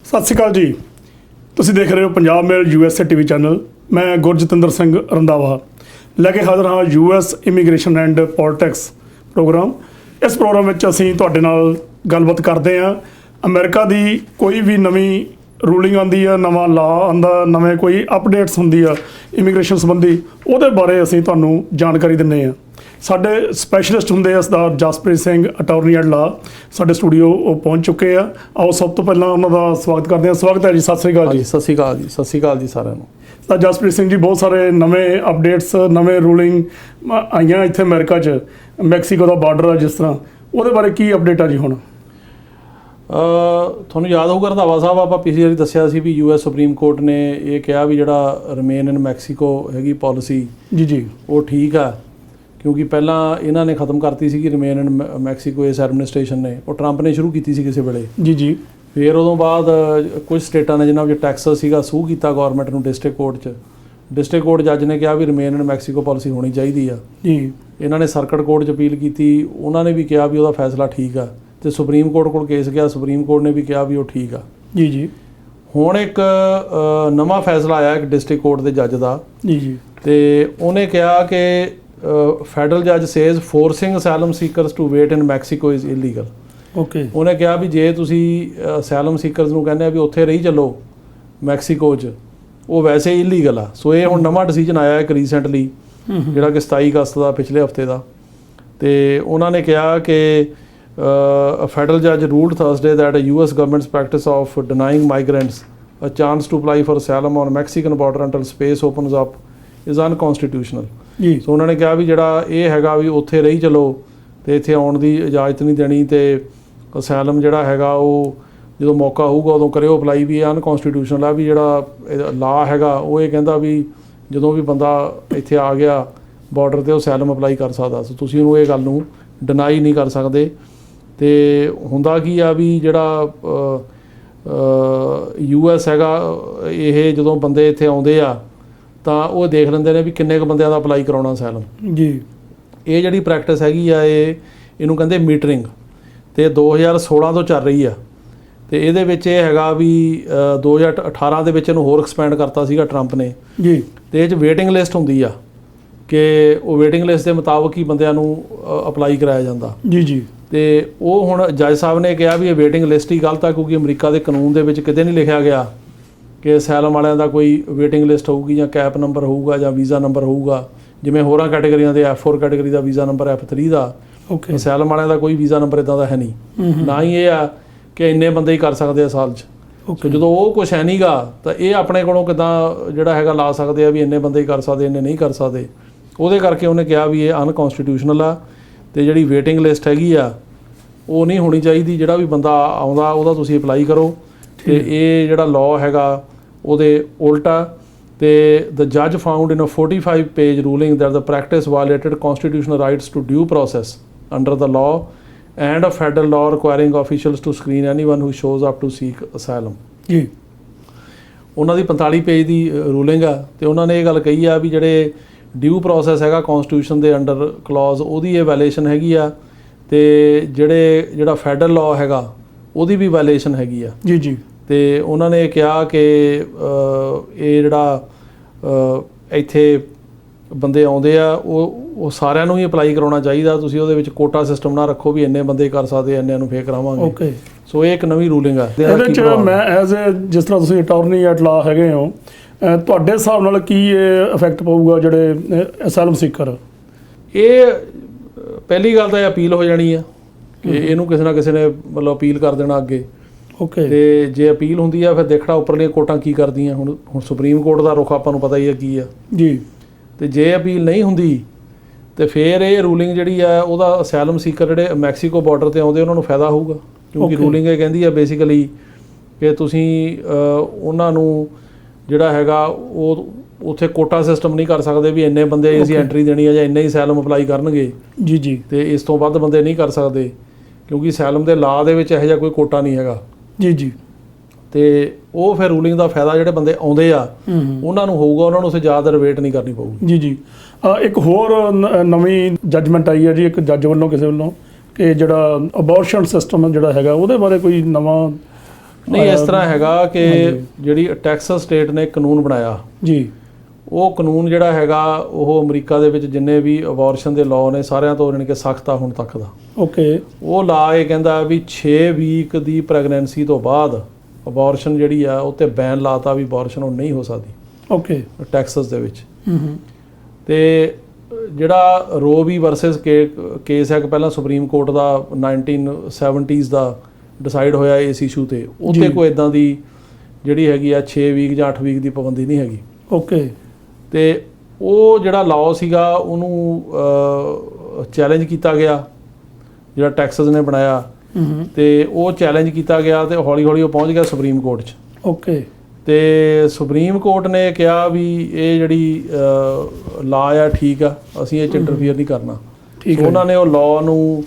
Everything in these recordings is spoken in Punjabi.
ਸਤਿ ਸ਼੍ਰੀ ਅਕਾਲ ਜੀ। ਤੁਸੀਂ ਦੇਖ ਰਹੇ ਹੋ Punjab mail USA TV channel. ਮੈਂ ਗੁਰਜਤਿੰਦਰ ਸਿੰਘ ਰੰਧਾਵਾ ਲੈ ਕੇ ਹਾਜ਼ਰ ਹਾਂ US immigration and politics programme. ਇਸ ਪ੍ਰੋਗਰਾਮ ਵਿੱਚ ਅਸੀਂ ਤੁਹਾਡੇ ਨਾਲ ਗੱਲਬਾਤ ਕਰਦੇ ਹਾਂ। ਅਮਰੀਕਾ ਦੀ ਕੋਈ ਵੀ ਨਵੀਂ ਰੂਲਿੰਗ ਆਉਂਦੀ ਆ, ਨਵਾਂ ਲਾਅ ਆਉਂਦਾ, ਨਵੇਂ ਕੋਈ ਅਪਡੇਟਸ ਹੁੰਦੀ ਆ ਇਮੀਗ੍ਰੇਸ਼ਨ ਸੰਬੰਧੀ, ਉਹਦੇ ਬਾਰੇ ਅਸੀਂ ਤੁਹਾਨੂੰ ਜਾਣਕਾਰੀ ਦਿੰਦੇ ਹਾਂ। ਸਾਡੇ ਸਪੈਸ਼ਲਿਸਟ ਹੁੰਦੇ ਆ Sardar Jaspreet Singh, attorney at law, ਸਾਡੇ ਸਟੂਡੀਓ ਉਹ ਪਹੁੰਚ ਚੁੱਕੇ ਆ। ਆਓ ਸਭ ਤੋਂ ਪਹਿਲਾਂ ਉਹਨਾਂ ਦਾ ਸਵਾਗਤ ਕਰਦੇ ਹਾਂ। ਸਵਾਗਤ ਹੈ ਜੀ। ਸਤਿ ਸ਼੍ਰੀ ਅਕਾਲ ਜੀ। ਸਤਿ ਸ਼੍ਰੀ ਅਕਾਲ ਜੀ। ਸਤਿ ਸ਼੍ਰੀ ਅਕਾਲ ਜੀ ਸਾਰਿਆਂ ਨੂੰ। ਤਾਂ ਜਸਪ੍ਰੀਤ ਸਿੰਘ ਜੀ, ਬਹੁਤ ਸਾਰੇ ਨਵੇਂ ਅਪਡੇਟਸ, ਨਵੇਂ ਰੂਲਿੰਗ ਆਈਆਂ ਇੱਥੇ ਅਮਰੀਕਾ 'ਚ। ਮੈਕਸੀਕੋ ਦਾ ਬਾਰਡਰ ਆ ਜਿਸ ਤਰ੍ਹਾਂ, ਉਹਦੇ ਬਾਰੇ ਕੀ ਅਪਡੇਟ ਆ ਜੀ ਹੁਣ? ਤੁਹਾਨੂੰ ਯਾਦ ਹੋਊਗਾ ਰੰਧਾਵਾ ਸਾਹਿਬ, ਆਪਾਂ ਪਿਛਲੀ ਵਾਰੀ ਦੱਸਿਆ ਸੀ ਵੀ US ਸੁਪਰੀਮ ਕੋਰਟ ਨੇ ਇਹ ਕਿਹਾ ਵੀ ਜਿਹੜਾ ਰਿਮੇਨ ਇਨ ਮੈਕਸੀਕੋ ਹੈਗੀ ਪਾਲਿਸੀ ਜੀ ਉਹ ਠੀਕ ਆ, ਕਿਉਂਕਿ ਪਹਿਲਾਂ ਇਹਨਾਂ ਨੇ ਖਤਮ ਕਰਤੀ ਸੀ ਕਿ ਰਿਮੇਨ ਇਨ ਮੈਕਸੀਕੋ ਇਸ ਐਡਮਿਨਿਸਟ੍ਰੇਸ਼ਨ ਨੇ, ਉਹ ਟਰੰਪ ਨੇ ਸ਼ੁਰੂ ਕੀਤੀ ਸੀ ਕਿਸੇ ਵੇਲੇ। ਜੀ ਫਿਰ ਉਦੋਂ ਬਾਅਦ ਕੁਝ ਸਟੇਟਾਂ ਨੇ ਜਿਨ੍ਹਾਂ ਵਿੱਚ ਟੈਕਸਸ ਸੀਗਾ ਸੂਹ ਕੀਤਾ ਗੌਰਮੈਂਟ ਨੂੰ ਡਿਸਟ੍ਰਿਕਟ ਕੋਰਟ 'ਚ। ਡਿਸਟ੍ਰਿਕਟ ਕੋਰਟ ਜੱਜ ਨੇ ਕਿਹਾ ਵੀ ਰਿਮੇਨ ਇਨ ਮੈਕਸੀਕੋ ਪਾਲਿਸੀ ਹੋਣੀ ਚਾਹੀਦੀ ਆ ਜੀ। ਇਹਨਾਂ ਨੇ ਸਰਕਟ ਕੋਰਟ 'ਚ ਅਪੀਲ ਕੀਤੀ, ਉਹਨਾਂ ਨੇ ਵੀ ਕਿਹਾ ਵੀ ਉਹਦਾ ਫੈਸਲਾ ਠੀਕ ਆ, ਤੇ ਸੁਪਰੀਮ ਕੋਰਟ ਕੋਲ ਕੇਸ ਗਿਆ, ਸੁਪਰੀਮ ਕੋਰਟ ਨੇ ਵੀ ਕਿਹਾ ਵੀ ਉਹ ਠੀਕ ਆ। ਜੀ ਹੁਣ ਇੱਕ ਨਵਾਂ ਫੈਸਲਾ ਆਇਆ ਇੱਕ ਡਿਸਟ੍ਰਿਕਟ ਕੋਰਟ ਦੇ ਜੱਜ ਦਾ ਜੀ ਤੇ ਉਹਨੇ ਕਿਹਾ ਕਿ ਫੈਡਰਲ ਜੱਜ says forcing asylum seekers to wait in Mexico is illegal. Okay. ਉਹਨੇ ਕਿਹਾ ਵੀ ਜੇ ਤੁਸੀਂ ਅਸਾਈਲਮ ਸੀਕਰਸ ਨੂੰ ਕਹਿੰਦੇ ਆ ਵੀ ਉੱਥੇ ਰਹੀ ਚੱਲੋ ਮੈਕਸੀਕੋ 'ਚ, ਉਹ ਵੈਸੇ ਇਲੀਗਲ ਆ। ਸੋ ਇਹ ਹੁਣ ਨਵਾਂ ਡਿਸੀਜਨ ਆਇਆ ਇੱਕ ਰੀਸੈਂਟਲੀ, ਜਿਹੜਾ ਕਿ 27 ਅਗਸਤ ਦਾ, ਪਿਛਲੇ ਹਫਤੇ ਦਾ। ਤੇ ਉਹਨਾਂ ਨੇ ਕਿਹਾ ਕਿ a federal judge ruled Thursday that a US government's practice of denying migrants a chance to apply for asylum on Mexican border until space opens up is unconstitutional। ਜੀ। ਸੋ ਉਹਨਾਂ ਨੇ ਕਿਹਾ ਵੀ ਜਿਹੜਾ ਇਹ ਹੈਗਾ ਵੀ ਉੱਥੇ ਰਹੀ ਚਲੋ ਤੇ ਇੱਥੇ ਆਉਣ ਦੀ ਇਜਾਜ਼ਤ ਨਹੀਂ ਦੇਣੀ, ਤੇ ਅਸਾਈਲਮ ਜਿਹੜਾ ਹੈਗਾ ਉਹ ਜਦੋਂ ਮੌਕਾ ਹੋਊਗਾ ਉਦੋਂ ਕਰਿਓ ਅਪਲਾਈ, ਵੀ ਇਹ ਅਨਕਨਸਟੀਟਿਊਸ਼ਨਲ ਆ। ਵੀ ਜਿਹੜਾ ਲਾਅ ਹੈਗਾ ਉਹ ਇਹ ਕਹਿੰਦਾ ਵੀ ਜਦੋਂ ਵੀ ਬੰਦਾ ਇੱਥੇ ਆ ਗਿਆ ਬਾਰਡਰ 'ਤੇ ਉਹ ਅਸਾਈਲਮ ਅਪਲਾਈ ਕਰ ਸਕਦਾ। ਸੋ ਤੁਸੀਂ ਉਹਨੂੰ ਇਹ ਗੱਲ ਨੂੰ ਡਿਨਾਈ ਨਹੀਂ ਕਰ ਸਕਦੇ। ਤੇ ਹੁੰਦਾ ਕੀ ਆ ਵੀ ਜਿਹੜਾ US ਹੈਗਾ, ਇਹ ਜਦੋਂ ਬੰਦੇ ਇੱਥੇ ਆਉਂਦੇ ਆ ਤਾਂ ਉਹ ਦੇਖ ਲੈਂਦੇ ਨੇ ਵੀ ਕਿੰਨੇ ਕੁ ਬੰਦਿਆਂ ਦਾ ਅਪਲਾਈ ਕਰਾਉਣਾ ਅਸਾਈਲਮ। ਜੀ। ਇਹ ਜਿਹੜੀ ਪ੍ਰੈਕਟਿਸ ਹੈਗੀ ਆ ਇਹਨੂੰ ਕਹਿੰਦੇ ਮੀਟਰਿੰਗ, ਤੇ 2016 ਤੋਂ ਚੱਲ ਰਹੀ ਆ। ਤੇ ਇਹਦੇ ਵਿੱਚ ਇਹ ਹੈਗਾ ਵੀ 2018 ਦੇ ਵਿੱਚ ਇਹਨੂੰ ਹੋਰ ਐਕਸਪੈਂਡ ਕਰਤਾ ਸੀਗਾ ਟਰੰਪ ਨੇ। ਜੀ। ਤੇ ਇਹ 'ਚ ਵੇਟਿੰਗ ਲਿਸਟ ਹੁੰਦੀ ਆ ਕਿ ਉਹ ਵੇਟਿੰਗ ਲਿਸਟ ਦੇ ਮੁਤਾਬਕ ਹੀ ਬੰਦਿਆਂ ਨੂੰ ਅਪਲਾਈ ਕਰਾਇਆ ਜਾਂਦਾ। ਜੀ। ਤੇ ਉਹ ਹੁਣ ਜੱਜ ਸਾਹਿਬ ਨੇ ਕਿਹਾ ਵੀ ਇਹ ਵੇਟਿੰਗ ਲਿਸਟ ਹੀ ਗਲਤ ਆ, ਕਿਉਂਕਿ ਅਮਰੀਕਾ ਦੇ ਕਾਨੂੰਨ ਦੇ ਵਿੱਚ ਕਿਤੇ ਨਹੀਂ ਲਿਖਿਆ ਗਿਆ ਕਿ ਅਸਾਈਲਮ ਵਾਲਿਆਂ ਦਾ ਕੋਈ ਵੇਟਿੰਗ ਲਿਸਟ ਹੋਊਗੀ ਜਾਂ ਕੈਪ ਨੰਬਰ ਹੋਊਗਾ ਜਾਂ ਵੀਜ਼ਾ ਨੰਬਰ ਹੋਊਗਾ। ਜਿਵੇਂ ਹੋਰਾਂ ਕੈਟੇਗਰੀਆਂ ਦੇ F4 ਕੈਟੇਗਰੀ ਦਾ ਵੀਜ਼ਾ ਨੰਬਰ F3 ਦਾ, ਅਸਾਈਲਮ ਵਾਲਿਆਂ ਦਾ ਕੋਈ ਵੀਜ਼ਾ ਨੰਬਰ ਇੱਦਾਂ ਦਾ ਹੈ ਨਹੀਂ। ਨਾ ਹੀ ਇਹ ਆ ਕਿ ਇੰਨੇ ਬੰਦੇ ਹੀ ਕਰ ਸਕਦੇ ਆ ਸਾਲ 'ਚ। ਸੋ ਜਦੋਂ ਉਹ ਕੁਛ ਹੈ ਨਹੀਂ ਗਾ ਤਾਂ ਇਹ ਆਪਣੇ ਕੋਲੋਂ ਕਿੱਦਾਂ ਜਿਹੜਾ ਹੈਗਾ ਲਾ ਸਕਦੇ ਆ ਵੀ ਇੰਨੇ ਬੰਦੇ ਹੀ ਕਰ ਸਕਦੇ, ਇੰਨੇ ਨਹੀਂ ਕਰ ਸਕਦੇ। ਉਹਦੇ ਕਰਕੇ ਉਹਨੇ ਕਿਹਾ ਵੀ ਇਹ ਅਨਕਨਸਟੀਟਿਊਸ਼ਨਲ ਆ, ਤੇ ਜਿਹੜੀ ਵੇਟਿੰਗ ਲਿਸਟ ਹੈਗੀ ਆ ਉਹ ਨਹੀਂ ਹੋਣੀ ਚਾਹੀਦੀ। ਜਿਹੜਾ ਵੀ ਬੰਦਾ ਆਉਂਦਾ ਉਹਦਾ ਤੁਸੀਂ ਅਪਲਾਈ ਕਰੋ। ਤੇ ਇਹ ਜਿਹੜਾ ਲਾਅ ਹੈਗਾ ਉਹਦੇ ਉਲਟਾ। ਤੇ ਦ ਜੱਜ found in a 45 page ruling that the practice violated constitutional rights to due process under the law and a federal law requiring officials to screen anyone who shows up to seek asylum. ਜੀ। ਉਹਨਾਂ ਦੀ 45 ਪੇਜ ਦੀ ਰੂਲਿੰਗ ਆ, ਤੇ ਉਹਨਾਂ ਨੇ ਇਹ ਗੱਲ ਕਹੀ ਆ ਵੀ ਜਿਹੜੇ ਡਿਊ ਪ੍ਰੋਸੈਸ ਹੈਗਾ ਕਨਸਟੀਟਿਊਸ਼ਨ ਦੇ ਅੰਡਰ ਕਲੌਜ਼, ਉਹਦੀ ਇਹ ਵਾਇਲੇਸ਼ਨ ਹੈਗੀ ਆ, ਤੇ ਜਿਹੜਾ ਫੈਡਰਲ ਲਾਅ ਹੈਗਾ ਉਹਦੀ ਵੀ ਵਾਇਲੇਸ਼ਨ ਹੈਗੀ ਆ। ਜੀ। ਤੇ ਉਹਨਾਂ ਨੇ ਕਿਹਾ ਕਿ ਇਹ ਜਿਹੜਾ ਇੱਥੇ ਬੰਦੇ ਆਉਂਦੇ ਆ ਉਹ ਸਾਰਿਆਂ ਨੂੰ ਹੀ ਅਪਲਾਈ ਕਰਾਉਣਾ ਚਾਹੀਦਾ। ਤੁਸੀਂ ਉਹਦੇ ਵਿੱਚ ਕੋਟਾ ਸਿਸਟਮ ਨਾ ਰੱਖੋ ਵੀ ਇੰਨੇ ਬੰਦੇ ਕਰ ਸਕਦੇ, ਇੰਨਿਆਂ ਨੂੰ ਫੇਰ ਕਰਾਵਾਂਗੇ। ਓਕੇ। ਸੋ ਇਹ ਇੱਕ ਨਵੀਂ ਰੂਲਿੰਗ ਆ। ਇਹਦੇ 'ਚ ਮੈਂ ਐਜ਼ ਜਿਸ ਤਰ੍ਹਾਂ ਤੁਸੀਂ ਅਟਾਰਨੀ ਐਟ ਲਾਅ ਹੈਗੇ ਹੋ, ਤੁਹਾਡੇ ਹਿਸਾਬ ਨਾਲ ਕੀ ਇਹ ਇਫੈਕਟ ਪਊਗਾ ਜਿਹੜੇ ਅਸਾਈਲਮ ਸੀਕਰ? ਇਹ ਪਹਿਲੀ ਗੱਲ ਤਾਂ ਇਹ ਅਪੀਲ ਹੋ ਜਾਣੀ ਆ ਕਿ ਇਹਨੂੰ ਕਿਸੇ ਨਾ ਕਿਸੇ ਨੇ ਮਤਲਬ ਅਪੀਲ ਕਰ ਦੇਣਾ ਅੱਗੇ। ਓਕੇ। ਤੇ ਜੇ ਅਪੀਲ ਹੁੰਦੀ ਆ ਫਿਰ ਦੇਖਣਾ ਉੱਪਰਲੀਆਂ ਕੋਰਟਾਂ ਕੀ ਕਰਦੀਆਂ। ਹੁਣ ਸੁਪਰੀਮ ਕੋਰਟ ਦਾ ਰੁਖ ਆਪਾਂ ਨੂੰ ਪਤਾ ਹੀ ਆ ਕੀ ਆ। ਜੀ। ਤੇ ਜੇ ਅਪੀਲ ਨਹੀਂ ਹੁੰਦੀ ਤੇ ਫਿਰ ਇਹ ਰੂਲਿੰਗ ਜਿਹੜੀ ਆ ਉਹਦਾ ਅਸਾਈਲਮ ਸੀਕਰ ਜਿਹੜੇ ਮੈਕਸੀਕੋ ਬਾਰਡਰ 'ਤੇ ਆਉਂਦੇ ਉਹਨਾਂ ਨੂੰ ਫਾਇਦਾ ਹੋਊਗਾ, ਕਿਉਂਕਿ ਰੂਲਿੰਗ ਇਹ ਕਹਿੰਦੀ ਆ ਬੇਸਿਕਲੀ ਕਿ ਤੁਸੀਂ ਉਹਨਾਂ ਨੂੰ ਜਿਹੜਾ ਹੈਗਾ ਉਹ ਉੱਥੇ ਕੋਟਾ ਸਿਸਟਮ ਨਹੀਂ ਕਰ ਸਕਦੇ ਵੀ ਇੰਨੇ ਬੰਦੇ ਅਸੀਂ ਐਂਟਰੀ ਦੇਣੀ ਆ ਜਾਂ ਇੰਨੇ ਹੀ ਅਸਾਈਲਮ ਅਪਲਾਈ ਕਰਨਗੇ। ਜੀ। ਤੇ ਇਸ ਤੋਂ ਵੱਧ ਬੰਦੇ ਨਹੀਂ ਕਰ ਸਕਦੇ, ਕਿਉਂਕਿ ਅਸਾਈਲਮ ਦੇ ਲਾਅ ਦੇ ਵਿੱਚ ਇਹੋ ਜਿਹਾ ਕੋਈ ਕੋਟਾ ਨਹੀਂ ਹੈਗਾ। ਜੀ। ਤੇ ਉਹ ਫਿਰ ਰੂਲਿੰਗ ਦਾ ਫਾਇਦਾ ਜਿਹੜੇ ਬੰਦੇ ਆਉਂਦੇ ਆ ਉਹਨਾਂ ਨੂੰ ਹੋਊਗਾ, ਉਹਨਾਂ ਨੂੰ ਉੱਥੇ ਜ਼ਿਆਦਾ ਵੇਟ ਨਹੀਂ ਕਰਨੀ ਪਊਗੀ। ਜੀ। ਇੱਕ ਹੋਰ ਨਵੀਂ ਜੱਜਮੈਂਟ ਆਈ ਹੈ ਜੀ ਇੱਕ ਜੱਜ ਵੱਲੋਂ, ਕਿਸੇ ਵੱਲੋਂ, ਕਿ ਜਿਹੜਾ ਅਬੋਰਸ਼ਨ ਸਿਸਟਮ ਜਿਹੜਾ ਹੈਗਾ ਉਹਦੇ ਬਾਰੇ ਕੋਈ ਨਵਾਂ ਨਹੀਂ ਇਸ ਤਰ੍ਹਾਂ ਹੈਗਾ ਕਿ ਜਿਹੜੀ ਟੈਕਸਸ ਸਟੇਟ ਨੇ ਕਾਨੂੰਨ ਬਣਾਇਆ ਜੀ, ਉਹ ਕਾਨੂੰਨ ਜਿਹੜਾ ਹੈਗਾ ਉਹ ਅਮਰੀਕਾ ਦੇ ਵਿੱਚ ਜਿੰਨੇ ਵੀ ਅਬੋਰਸ਼ਨ ਦੇ ਲਾਅ ਨੇ ਸਾਰਿਆਂ ਤੋਂ ਜਾਣੀ ਕਿ ਸਖਤ ਆ ਹੁਣ ਤੱਕ ਦਾ। ਓਕੇ, ਉਹ ਲਾਅ ਇਹ ਕਹਿੰਦਾ ਵੀ 6 ਵੀਕ ਦੀ ਪ੍ਰੈਗਨੈਂਸੀ ਤੋਂ ਬਾਅਦ ਅਬੋਰਸ਼ਨ ਜਿਹੜੀ ਆ ਉਹ 'ਤੇ ਬੈਨ ਲਾਤਾ ਵੀ ਅਬੋਰਸ਼ਨ ਹੁਣ ਨਹੀਂ ਹੋ ਸਕਦੀ। ਓਕੇ, ਟੈਕਸਸ ਦੇ ਵਿੱਚ। ਤੇ ਜਿਹੜਾ ਰੋ ਵੀ ਵਰਸਸ ਕੇਸ ਹੈ ਕਿ ਪਹਿਲਾਂ ਸੁਪਰੀਮ ਕੋਰਟ ਦਾ 1970s ਦਾ ਡਿਸਾਈਡ ਹੋਇਆ ਇਸ ਇਸ਼ੂ ਤੇ, ਉੱਥੇ ਕੋਈ ਇਦਾਂ ਦੀ ਜਿਹੜੀ ਹੈਗੀ ਆ 6 ਵੀਕ ਜਾਂ 8 ਵੀਕ ਦੀ ਪਾਬੰਦੀ ਨਹੀਂ ਹੈਗੀ। ਓਕੇ, ਤੇ ਉਹ ਜਿਹੜਾ ਲਾਅ ਸੀਗਾ ਉਹਨੂੰ ਚੈਲੰਜ ਕੀਤਾ ਗਿਆ, ਜਿਹੜਾ ਟੈਕਸਸ ਨੇ ਬਣਾਇਆ, ਤੇ ਉਹ ਚੈਲੰਜ ਕੀਤਾ ਗਿਆ ਤੇ ਹੌਲੀ ਹੌਲੀ ਉਹ ਪਹੁੰਚ ਗਿਆ ਸੁਪਰੀਮ ਕੋਰਟ 'ਚ। ਓਕੇ, ਤੇ ਸੁਪਰੀਮ ਕੋਰਟ ਨੇ ਕਿਹਾ ਵੀ ਇਹ ਜਿਹੜੀ ਲਾਅ ਆ ਠੀਕ ਆ, ਅਸੀਂ ਇਹ 'ਚ ਇੰਟਰਫੀਅਰ ਨਹੀਂ ਕਰਨਾ। ਠੀਕ ਹੈ, ਉਹਨਾਂ ਨੇ ਉਹ ਲਾਅ ਨੂੰ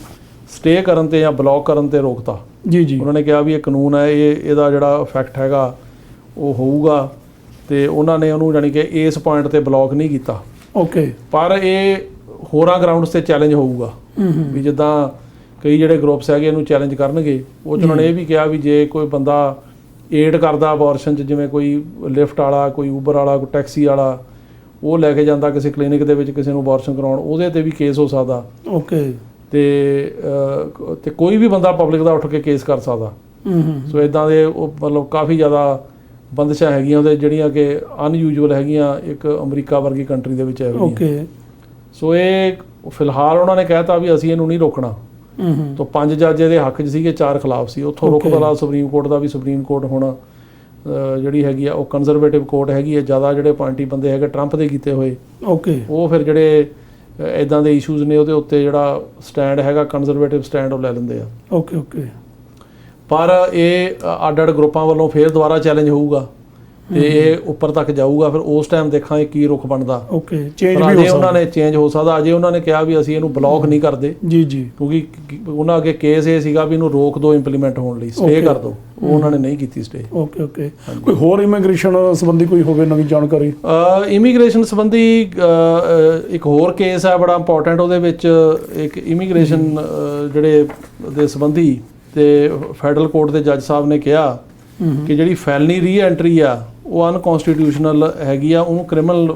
ਸਟੇ ਕਰਨ ਤੇ ਜਾਂ ਬਲੌਕ ਕਰਨ ਤੇ ਰੋਕਤਾ। ਜੀ ਜੀ, ਉਹਨਾਂ ਨੇ ਕਿਹਾ ਵੀ ਇਹ ਕਾਨੂੰਨ ਹੈ, ਇਹਦਾ ਜਿਹੜਾ ਇਫੈਕਟ ਹੈਗਾ ਉਹ ਹੋਊਗਾ, ਤੇ ਉਹਨਾਂ ਨੇ ਉਹਨੂੰ ਜਾਣੀ ਕਿ ਇਸ ਪੁਆਇੰਟ ਤੇ ਬਲੌਕ ਨਹੀਂ ਕੀਤਾ। ਓਕੇ, ਪਰ ਇਹ ਹੋਰਾਂ ਗਰਾਊਂਡਸ ਤੇ ਚੈਲੰਜ ਹੋਊਗਾ ਵੀ ਜਿੱਦਾਂ ਕਈ ਜਿਹੜੇ ਗਰੁੱਪਸ ਹੈਗੇ ਇਹਨੂੰ ਚੈਲੰਜ ਕਰਨਗੇ। ਉਹ 'ਚ ਉਹਨਾਂ ਨੇ ਇਹ ਵੀ ਕਿਹਾ ਵੀ ਜੇ ਕੋਈ ਬੰਦਾ ਏਡ ਕਰਦਾ ਅਬੋਰਸ਼ਨ 'ਚ, ਜਿਵੇਂ ਕੋਈ ਲਿਫਟ ਵਾਲਾ, ਕੋਈ ਊਬਰ ਵਾਲਾ, ਕੋਈ ਟੈਕਸੀ ਵਾਲਾ, ਉਹ ਲੈ ਕੇ ਜਾਂਦਾ ਕਿਸੇ ਕਲੀਨਿਕ ਦੇ ਵਿੱਚ ਕਿਸੇ ਨੂੰ ਅਬੋਰਸ਼ਨ ਕਰਾਉਣ, ਉਹਦੇ ਤੇ ਵੀ ਕੇਸ ਹੋ ਸਕਦਾ। ਓਕੇ, ਤੇ ਕੋਈ ਵੀ ਬੰਦਾ ਪਬਲਿਕ ਦਾ ਉੱਠ ਕੇ ਕੇਸ ਕਰ ਸਕਦਾ। ਸੋ ਇਦਾਂ ਦੇ ਉਹ ਮਤਲਬ ਕਾਫੀ ਜ਼ਿਆਦਾ ਬੰਦਿਸ਼ਾਂ ਹੈਗੀਆਂ ਉਹਦੇ, ਜਿਹੜੀਆਂ ਕਿ ਅਨਯੂਜੂਅਲ ਹੈਗੀਆਂ ਇੱਕ ਅਮਰੀਕਾ ਵਰਗੀ ਕੰਟਰੀ ਦੇ ਵਿੱਚ। ਓਕੇ, ਸੋ ਇਹ ਫਿਲਹਾਲ ਉਹਨਾਂ ਨੇ ਕਹਿਤਾ ਵੀ ਅਸੀਂ ਇਹਨੂੰ ਨਹੀਂ ਰੋਕਣਾ। ਤੋਂ 5 ਜੱਜ ਇਹਦੇ ਹੱਕ 'ਚ ਸੀਗੇ, 4 ਖਿਲਾਫ ਸੀ। ਉੱਥੋਂ ਰੁਕ ਬਦਲਾ ਸੁਪਰੀਮ ਕੋਰਟ ਦਾ ਵੀ। ਸੁਪਰੀਮ ਕੋਰਟ ਹੁਣ ਜਿਹੜੀ ਹੈਗੀ ਆ ਉਹ ਕੰਜ਼ਰਵੇਟਿਵ ਕੋਰਟ ਹੈਗੀ ਹੈ, ਜ਼ਿਆਦਾ ਜਿਹੜੇ ਪੁਆਇੰਟੀ ਬੰਦੇ ਹੈਗੇ ਟਰੰਪ ਦੇ ਕੀਤੇ ਹੋਏ। ਓਕੇ, ਉਹ ਫਿਰ ਜਿਹੜੇ ਇੱਦਾਂ ਦੇ ਇਸ਼ੂਜ਼ ਨੇ ਉਹਦੇ ਉੱਤੇ ਜਿਹੜਾ ਸਟੈਂਡ ਹੈਗਾ ਕੰਜ਼ਰਵੇਟਿਵ ਸਟੈਂਡ ਉਹ ਲੈ ਲੈਂਦੇ ਆ। ਓਕੇ, ਓਕੇ, ਪਰ ਇਹ ਅੱਡ-ਅੱਡ ਗਰੁੱਪਾਂ ਵੱਲੋਂ ਫਿਰ ਦੁਬਾਰਾ ਚੈਲੰਜ ਹੋਊਗਾ ਤੇ ਇਹ ਉੱਪਰ ਤੱਕ ਜਾਊਗਾ। ਫਿਰ ਉਸ ਟਾਈਮ ਦੇਖਾਂਗੇ ਕੀ ਰੁਖ ਬਣਦਾ। ਓਕੇ, ਚੇਂਜ ਵੀ ਹੋ ਸਕਦਾ, ਉਹਨਾਂ ਨੇ ਚੇਂਜ ਹੋ ਸਕਦਾ। ਅਜੇ ਉਹਨਾਂ ਨੇ ਕਿਹਾ ਵੀ ਅਸੀਂ ਇਹਨੂੰ ਬਲੌਕ ਨਹੀਂ ਕਰਦੇ। ਜੀ ਜੀ, ਕਿਉਂਕਿ ਉਹਨਾਂ ਅੱਗੇ ਕੇਸ ਇਹ ਸੀਗਾ ਵੀ ਇਹਨੂੰ ਰੋਕ ਦਿਓ ਇੰਪਲੀਮੈਂਟ ਹੋਣ ਲਈ, ਸਟੇ ਕਰ ਦਿਓ। ਉਹ ਉਹਨਾਂ ਨੇ ਨਹੀਂ ਕੀਤੀ ਸਟੇ। ਓਕੇ, ਓਕੇ, ਕੋਈ ਹੋਰ ਇਮੀਗ੍ਰੇਸ਼ਨ ਸੰਬੰਧੀ ਕੋਈ ਹੋਵੇ ਨਵੀਂ ਜਾਣਕਾਰੀ? ਇਮੀਗ੍ਰੇਸ਼ਨ ਸੰਬੰਧੀ ਇੱਕ ਹੋਰ ਕੇਸ ਹੈ ਬੜਾ ਇੰਪੋਰਟੈਂਟ। ਉਹਦੇ ਵਿੱਚ ਇੱਕ ਇਮੀਗ੍ਰੇਸ਼ਨ ਜਿਹੜੇ ਦੇ ਸੰਬੰਧੀ ਤੇ ਫੈਡਰਲ ਕੋਰਟ ਦੇ ਜੱਜ ਸਾਹਿਬ ਨੇ ਕਿਹਾ ਕਿ ਜਿਹੜੀ ਫੈਲਨੀ ਰੀ-ਐਂਟਰੀ ਆ ਉਹ ਅਨਕਨਸਟੀਟਿਊਸ਼ਨਲ ਹੈਗੀ ਆ, ਉਹਨੂੰ ਕ੍ਰਿਮੀਨਲ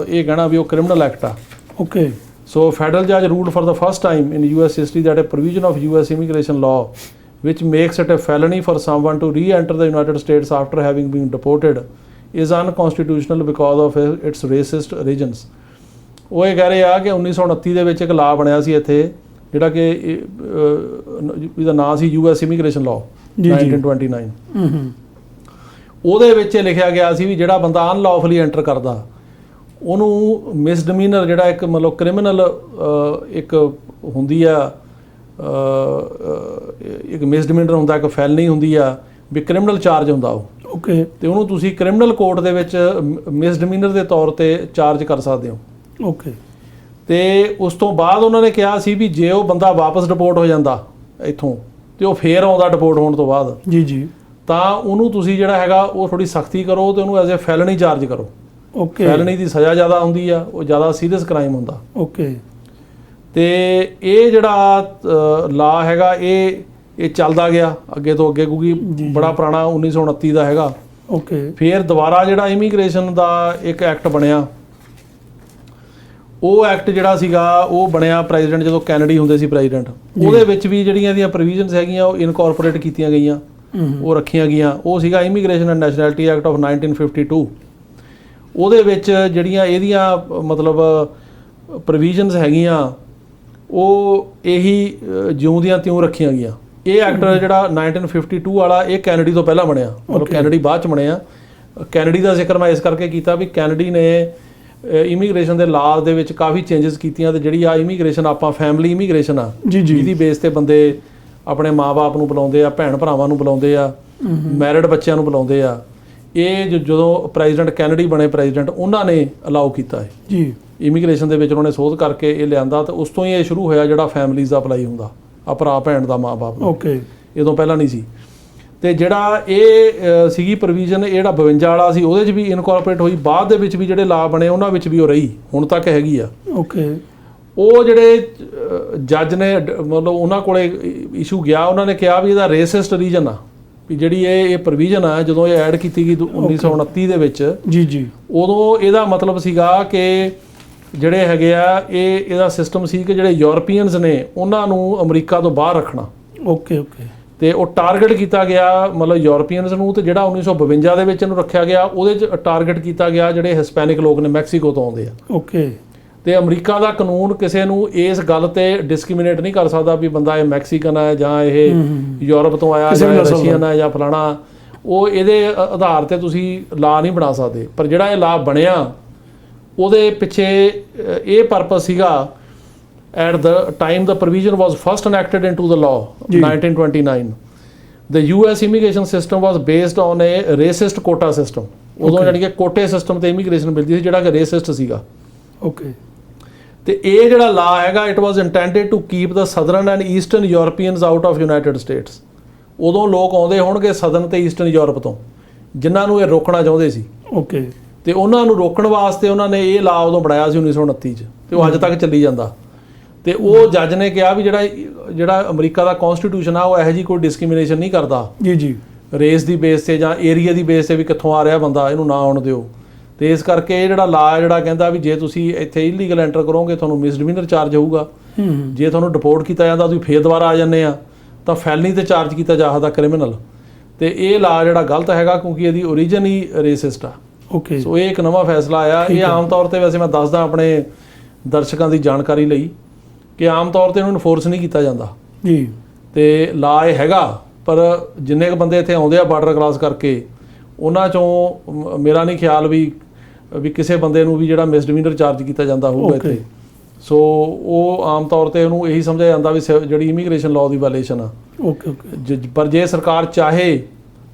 ਇਹ ਕਹਿਣਾ ਵੀ ਉਹ ਕ੍ਰਿਮੀਨਲ ਐਕਟ ਆ। ਓਕੇ, ਸੋ ਫੈਡਰਲ ਜੱਜ ruled for the first time in US history that a provision of US immigration law which makes it a felony for someone to re-enter the United States after having been deported is unconstitutional because of its racist origins। ਉਹ ਇਹ ਕਹਿ ਰਹੇ ਆ ਕਿ 1929 ਦੇ ਵਿੱਚ ਇੱਕ ਲਾਅ ਬਣਿਆ ਸੀ ਇੱਥੇ, ਜਿਹੜਾ ਕਿ ਇਹਦਾ ਨਾਂ ਸੀ US ਇਮੀਗ੍ਰੇਸ਼ਨ ਲਾਅ 1929। ਉਹਦੇ ਵਿੱਚ ਲਿਖਿਆ ਗਿਆ ਸੀ ਵੀ ਜਿਹੜਾ ਬੰਦਾ ਅਨਲੌਫਲੀ ਐਂਟਰ ਕਰਦਾ ਉਹਨੂੰ ਮਿਸਡਮੀਨਰ, ਜਿਹੜਾ ਇੱਕ ਮਤਲਬ ਕ੍ਰਿਮੀਨਲ ਇੱਕ ਹੁੰਦੀ ਆ, ਇੱਕ ਮਿਸਡਮੀਨਰ ਹੁੰਦਾ, ਇੱਕ ਫੈਲਨੀ ਹੁੰਦੀ ਆ, ਵੀ ਕ੍ਰਿਮੀਨਲ ਚਾਰਜ ਹੁੰਦਾ ਉਹ। ਓਕੇ, ਤੇ ਉਹਨੂੰ ਤੁਸੀਂ ਕ੍ਰਿਮੀਨਲ ਕੋਰਟ ਦੇ ਵਿੱਚ ਮਿਸਡਮੀਨਰ ਦੇ ਤੌਰ ਤੇ ਚਾਰਜ ਕਰ ਸਕਦੇ ਹੋ। ਓਕੇ, ਤੇ ਉਸ ਤੋਂ ਬਾਅਦ ਉਹਨਾਂ ਨੇ ਕਿਹਾ ਸੀ ਵੀ ਜੇ ਉਹ ਬੰਦਾ ਵਾਪਸ ਡਿਪੋਰਟ ਹੋ ਜਾਂਦਾ ਇੱਥੋਂ ਤੇ ਉਹ ਫੇਰ ਆਉਂਦਾ ਡਿਪੋਰਟ ਹੋਣ ਤੋਂ ਬਾਅਦ, ਜੀ ਜੀ, ਤਾਂ ਉਹਨੂੰ ਤੁਸੀਂ ਜਿਹੜਾ ਹੈਗਾ ਉਹ ਥੋੜੀ ਸਖਤੀ ਕਰੋ ਤੇ ਉਹਨੂੰ ਐਜ਼ ਏ ਫੈਲਨੀ ਚਾਰਜ ਕਰੋ। ਓਕੇ, ਫੈਲਨੀ ਦੀ ਸਜ਼ਾ ਜ਼ਿਆਦਾ ਹੁੰਦੀ ਆ, ਉਹ ਜ਼ਿਆਦਾ ਸੀਰੀਅਸ ਕ੍ਰਾਈਮ ਹੁੰਦਾ। ਓਕੇ, ਤੇ ਇਹ ਜਿਹੜਾ ਲਾ ਹੈਗਾ ਇਹ ਚੱਲਦਾ ਗਿਆ ਅੱਗੇ ਤੋਂ ਅੱਗੇ, ਕਿਉਂਕਿ ਬੜਾ ਪੁਰਾਣਾ 1929 ਦਾ ਹੈਗਾ। ਓਕੇ, ਫਿਰ ਦੁਬਾਰਾ ਜਿਹੜਾ ਇਮੀਗ੍ਰੇਸ਼ਨ ਦਾ ਇੱਕ ਐਕਟ ਬਣਿਆ, ਉਹ ਐਕਟ ਜਿਹੜਾ ਸੀਗਾ ਉਹ ਬਣਿਆ ਪ੍ਰੈਜ਼ੀਡੈਂਟ ਜਦੋਂ ਕੈਨੇਡੀ ਹੁੰਦੇ ਸੀ ਪ੍ਰੈਜ਼ੀਡੈਂਟ, ਉਹਦੇ ਵਿੱਚ ਵੀ ਜਿਹੜੀਆਂ ਇਹਦੀਆਂ ਪ੍ਰੋਵੀਜ਼ਨਸ ਹੈਗੀਆਂ ਉਹ ਇਨਕੋਰਪੋਰੇਟ ਕੀਤੀਆਂ ਗਈਆਂ, ਉਹ ਰੱਖੀਆਂ ਗਈਆਂ। ਉਹ ਸੀਗਾ immigration and nationality act of 1952। ਉਹਦੇ ਵਿੱਚ ਜਿਹੜੀਆਂ ਇਹਦੀਆਂ ਮਤਲਬ ਪ੍ਰੋਵੀਜ਼ਨਸ ਹੈਗੀਆਂ ਉਹ ਇਹੀ ਜਿਉਂ ਦੀਆਂ ਤਿਉਂ ਰੱਖੀਆਂ ਗਈਆਂ। ਇਹ ਐਕਟ ਜਿਹੜਾ 1952 ਵਾਲਾ ਇਹ ਕੈਨੇਡੀ ਤੋਂ ਪਹਿਲਾਂ ਬਣਿਆ, ਮਤਲਬ ਕੈਨੇਡੀ ਬਾਅਦ 'ਚ ਬਣਿਆ। ਕੈਨੇਡੀ ਦਾ ਜ਼ਿਕਰ ਮੈਂ ਇਸ ਕਰਕੇ ਕੀਤਾ ਵੀ ਕੈਨੇਡੀ ਨੇ ਇਮੀਗ੍ਰੇਸ਼ਨ ਦੇ ਲਾਅ ਦੇ ਵਿੱਚ ਕਾਫੀ ਚੇਂਜਸ ਕੀਤੀਆਂ, ਤੇ ਜਿਹੜੀ ਆ ਇਮੀਗ੍ਰੇਸ਼ਨ ਆਪਾਂ ਫੈਮਿਲੀ ਇਮੀਗ੍ਰੇਸ਼ਨ ਆ, ਜਿਹਦੀ ਬੇਸ ਤੇ ਬੰਦੇ ਆਪਣੇ ਮਾਂ-ਬਾਪ ਨੂੰ ਬੁਲਾਉਂਦੇ ਆ, ਭੈਣ ਭਰਾਵਾਂ ਨੂੰ ਬੁਲਾਉਂਦੇ ਆ, ਮੈਰਿਡ ਬੱਚਿਆਂ ਨੂੰ ਬੁਲਾਉਂਦੇ ਆ, ਇਹ ਜਦੋਂ ਪ੍ਰੈਜ਼ੀਡੈਂਟ ਕੈਨੇਡੀ ਬਣੇ ਪ੍ਰੈਜ਼ੀਡੈਂਟ, ਉਹਨਾਂ ਨੇ ਅਲਾਉ ਕੀਤਾ ਹੈ ਜੀ। ਇਮੀਗ੍ਰੇਸ਼ਨ ਦੇ ਵਿੱਚ ਉਹਨਾਂ ਨੇ ਸੋਧ ਕਰਕੇ ਇਹ ਲਿਆਂਦਾ, ਤੇ ਉਸ ਤੋਂ ਹੀ ਇਹ ਸ਼ੁਰੂ ਹੋਇਆ ਜਿਹੜਾ ਫੈਮਲੀਜ਼ ਦਾ ਅਪਲਾਈ ਹੁੰਦਾ, ਆ ਭਰਾ ਭੈਣ ਦਾ ਮਾਂ-ਬਾਪ ਦਾ। ਓਕੇ, ਇਹ ਤੋਂ ਪਹਿਲਾਂ ਨਹੀਂ ਸੀ। ਤੇ ਜਿਹੜਾ ਇਹ ਸੀਗੀ ਪ੍ਰੋਵੀਜ਼ਨ, ਇਹ ਜਿਹੜਾ 52 ਵਾਲਾ ਸੀ ਉਹਦੇ 'ਚ ਵੀ ਇਨਕੋਰਪੋਰੇਟ ਹੋਈ। ਬਾਅਦ ਦੇ ਵਿੱਚ ਵੀ ਜਿਹੜੇ ਲਾਅ ਬਣੇ ਉਹਨਾਂ ਵਿੱਚ ਵੀ ਉਹ ਰਹੀ, ਹੁਣ ਤੱਕ ਹੈਗੀ ਆ। ਓਕੇ, ਉਹ ਜਿਹੜੇ ਜੱਜ ਨੇ ਮਤਲਬ ਉਹਨਾਂ ਕੋਲੇ ਇਸ਼ੂ ਗਿਆ, ਉਹਨਾਂ ਨੇ ਕਿਹਾ ਵੀ ਇਹਦਾ ਰੇਸਿਸਟ ਰੀਜਨ ਆ, ਵੀ ਜਿਹੜੀ ਇਹ ਪ੍ਰੋਵੀਜ਼ਨ ਆ ਜਦੋਂ ਇਹ ਐਡ ਕੀਤੀ ਗਈ 1929 ਦੇ ਵਿੱਚ ਜੀ ਉਦੋਂ ਇਹਦਾ ਮਤਲਬ ਸੀਗਾ ਕਿ ਜਿਹੜੇ ਹੈਗੇ ਆ ਇਹਦਾ ਸਿਸਟਮ ਸੀ ਕਿ ਜਿਹੜੇ ਯੂਰਪੀਅਨਸ ਨੇ ਉਹਨਾਂ ਨੂੰ ਅਮਰੀਕਾ ਤੋਂ ਬਾਹਰ ਰੱਖਣਾ। ਓਕੇ ਤੇ ਉਹ ਟਾਰਗੇਟ ਕੀਤਾ ਗਿਆ ਮਤਲਬ ਯੂਰਪੀਅਨਸ ਨੂੰ, ਤੇ ਜਿਹੜਾ 1952 ਦੇ ਵਿੱਚ ਇਹਨੂੰ ਰੱਖਿਆ ਗਿਆ ਉਹਦੇ 'ਚ ਟਾਰਗੇਟ ਕੀਤਾ ਗਿਆ ਜਿਹੜੇ ਹਿਸਪੈਨਿਕ ਲੋਕ ਨੇ ਮੈਕਸੀਕੋ ਤੋਂ ਆਉਂਦੇ ਆ। ਓਕੇ। ਤੇ ਅਮਰੀਕਾ ਦਾ ਕਾਨੂੰਨ ਕਿਸੇ ਨੂੰ ਇਸ ਗੱਲ ਤੇ ਡਿਸਕ੍ਰਿਮੀਨੇਟ ਨਹੀਂ ਕਰ ਸਕਦਾ ਵੀ ਬੰਦਾ ਇਹ ਮੈਕਸੀਕਨ ਹੈ ਜਾਂ ਇਹ ਯੂਰਪ ਤੋਂ ਆਇਆ ਜਾਂ ਰਸ਼ੀਅਨ ਹੈ ਜਾਂ ਫਲਾਣਾ, ਉਹ ਇਹਦੇ ਆਧਾਰ ਤੇ ਤੁਸੀਂ ਲਾ ਨਹੀਂ ਬਣਾ ਸਕਦੇ। ਪਰ ਜਿਹੜਾ ਇਹ ਲਾ ਬਣਿਆ ਉਹਦੇ ਪਿੱਛੇ ਇਹ ਪਰਪਸ ਸੀਗਾ at the time the provision was first enacted into the law 1929 the US immigration system was based on a racist quota system। ਉਦੋਂ ਜਾਨੀ ਕਿ ਕੋਟੇ ਸਿਸਟਮ ਤੇ ਇਮੀਗ੍ਰੇਸ਼ਨ ਮਿਲਦੀ ਸੀ ਜਿਹੜਾ ਕਿ ਰੇਸਿਸਟ ਸੀਗਾ। ਓਕੇ। ਤੇ ਇਹ ਜਿਹੜਾ ਲਾ ਹੈਗਾ it was intended to keep the southern and eastern Europeans out of United States. ਉਦੋਂ ਲੋਕ ਆਉਂਦੇ ਹੋਣਗੇ ਸਦਰਨ ਤੇ ਈਸਟਰਨ ਯੂਰਪ ਤੋਂ ਜਿਨ੍ਹਾਂ ਨੂੰ ਇਹ ਰੋਕਣਾ ਚਾਹੁੰਦੇ ਸੀ। ਓਕੇ। ਤੇ ਉਹਨਾਂ ਨੂੰ ਰੋਕਣ ਵਾਸਤੇ ਉਹਨਾਂ ਨੇ ਇਹ ਲਾ ਉਦੋਂ ਬਣਾਇਆ ਸੀ 1929 'ਚ, ਤੇ ਉਹ ਅੱਜ ਤੱਕ ਚੱਲੀ ਜਾਂਦਾ। ਤੇ ਉਹ ਜੱਜ ਨੇ ਕਿਹਾ ਵੀ ਜਿਹੜਾ ਅਮਰੀਕਾ ਦਾ ਕਨਸਟੀਟਿਊਸ਼ਨ ਆ ਉਹ ਇਹੋ ਜਿਹੀ ਕੋਈ ਡਿਸਕ੍ਰਿਮੀਨੇਸ਼ਨ ਨਹੀਂ ਕਰਦਾ ਜੀ ਰੇਸ ਦੀ ਬੇਸ ਤੇ ਜਾਂ ਏਰੀਆ ਦੀ ਬੇਸ ਤੇ ਵੀ ਕਿੱਥੋਂ ਆ ਰਿਹਾ ਬੰਦਾ ਇਹਨੂੰ ਨਾ ਆਉਣ ਦਿਓ। ਤੇ ਇਸ ਕਰਕੇ ਇਹ ਜਿਹੜਾ ਲਾ ਹੈ ਜਿਹੜਾ ਕਹਿੰਦਾ ਵੀ ਜੇ ਤੁਸੀਂ ਇੱਥੇ ਇਲੀਗਲ ਐਂਟਰ ਕਰੋਗੇ ਤੁਹਾਨੂੰ ਮਿਸਡਿਮੀਨਰ ਚਾਰਜ ਹੋਊਗਾ, ਜੇ ਤੁਹਾਨੂੰ ਡਿਪੋਰਟ ਕੀਤਾ ਜਾਂਦਾ ਤੁਸੀਂ ਫੇਰ ਦੁਬਾਰਾ ਆ ਜਾਂਦੇ ਆ ਤਾਂ ਫੈਲਨੀ ਤੇ ਚਾਰਜ ਕੀਤਾ ਜਾ ਸਕਦਾ ਕ੍ਰਿਮੀਨਲ। ਤੇ ਇਹ ਲਾ ਜਿਹੜਾ ਗਲਤ ਹੈਗਾ ਕਿਉਂਕਿ ਇਹਦੀ ਓਰੀਜਨ ਹੀ ਰੇਸਿਸਟ ਆ। ਓਕੇ। ਸੋ ਇਹ ਇੱਕ ਨਵਾਂ ਫੈਸਲਾ ਆਇਆ। ਇਹ ਆਮ ਤੌਰ ਤੇ ਵੈਸੇ ਮੈਂ ਦੱਸਦਾ ਆਪਣੇ ਦਰਸ਼ਕਾਂ ਦੀ ਜਾਣਕਾਰੀ ਲਈ ਕਿ ਆਮ ਤੌਰ ਤੇ ਇਹਨੂੰ ਇਨਫੋਰਸ ਨਹੀਂ ਕੀਤਾ ਜਾਂਦਾ ਜੀ। ਤੇ ਲਾ ਇਹ ਹੈਗਾ ਪਰ ਜਿੰਨੇ ਕੁ ਬੰਦੇ ਇੱਥੇ ਆਉਂਦੇ ਆ ਬਾਰਡਰ ਕ੍ਰਾਸ ਕਰਕੇ ਉਹਨਾਂ ਚੋਂ ਮੇਰਾ ਨਹੀਂ ਖਿਆਲ ਵੀ ਕਿਸੇ ਬੰਦੇ ਨੂੰ ਵੀ ਜਿਹੜਾ ਮਿਸਡਿਮੀਨਰ ਚਾਰਜ ਕੀਤਾ ਜਾਂਦਾ ਹੋਊਗਾ ਇੱਥੇ। ਸੋ ਉਹ ਆਮ ਤੌਰ ਤੇ ਉਹਨੂੰ ਇਹੀ ਸਮਝਿਆ ਜਾਂਦਾ ਵੀ ਜਿਹੜੀ ਇਮੀਗ੍ਰੇਸ਼ਨ ਲਾਅ ਦੀ ਵਾਇਲੇਸ਼ਨ ਆ। ਓਕੇ। ਪਰ ਜੇ ਸਰਕਾਰ ਚਾਹੇ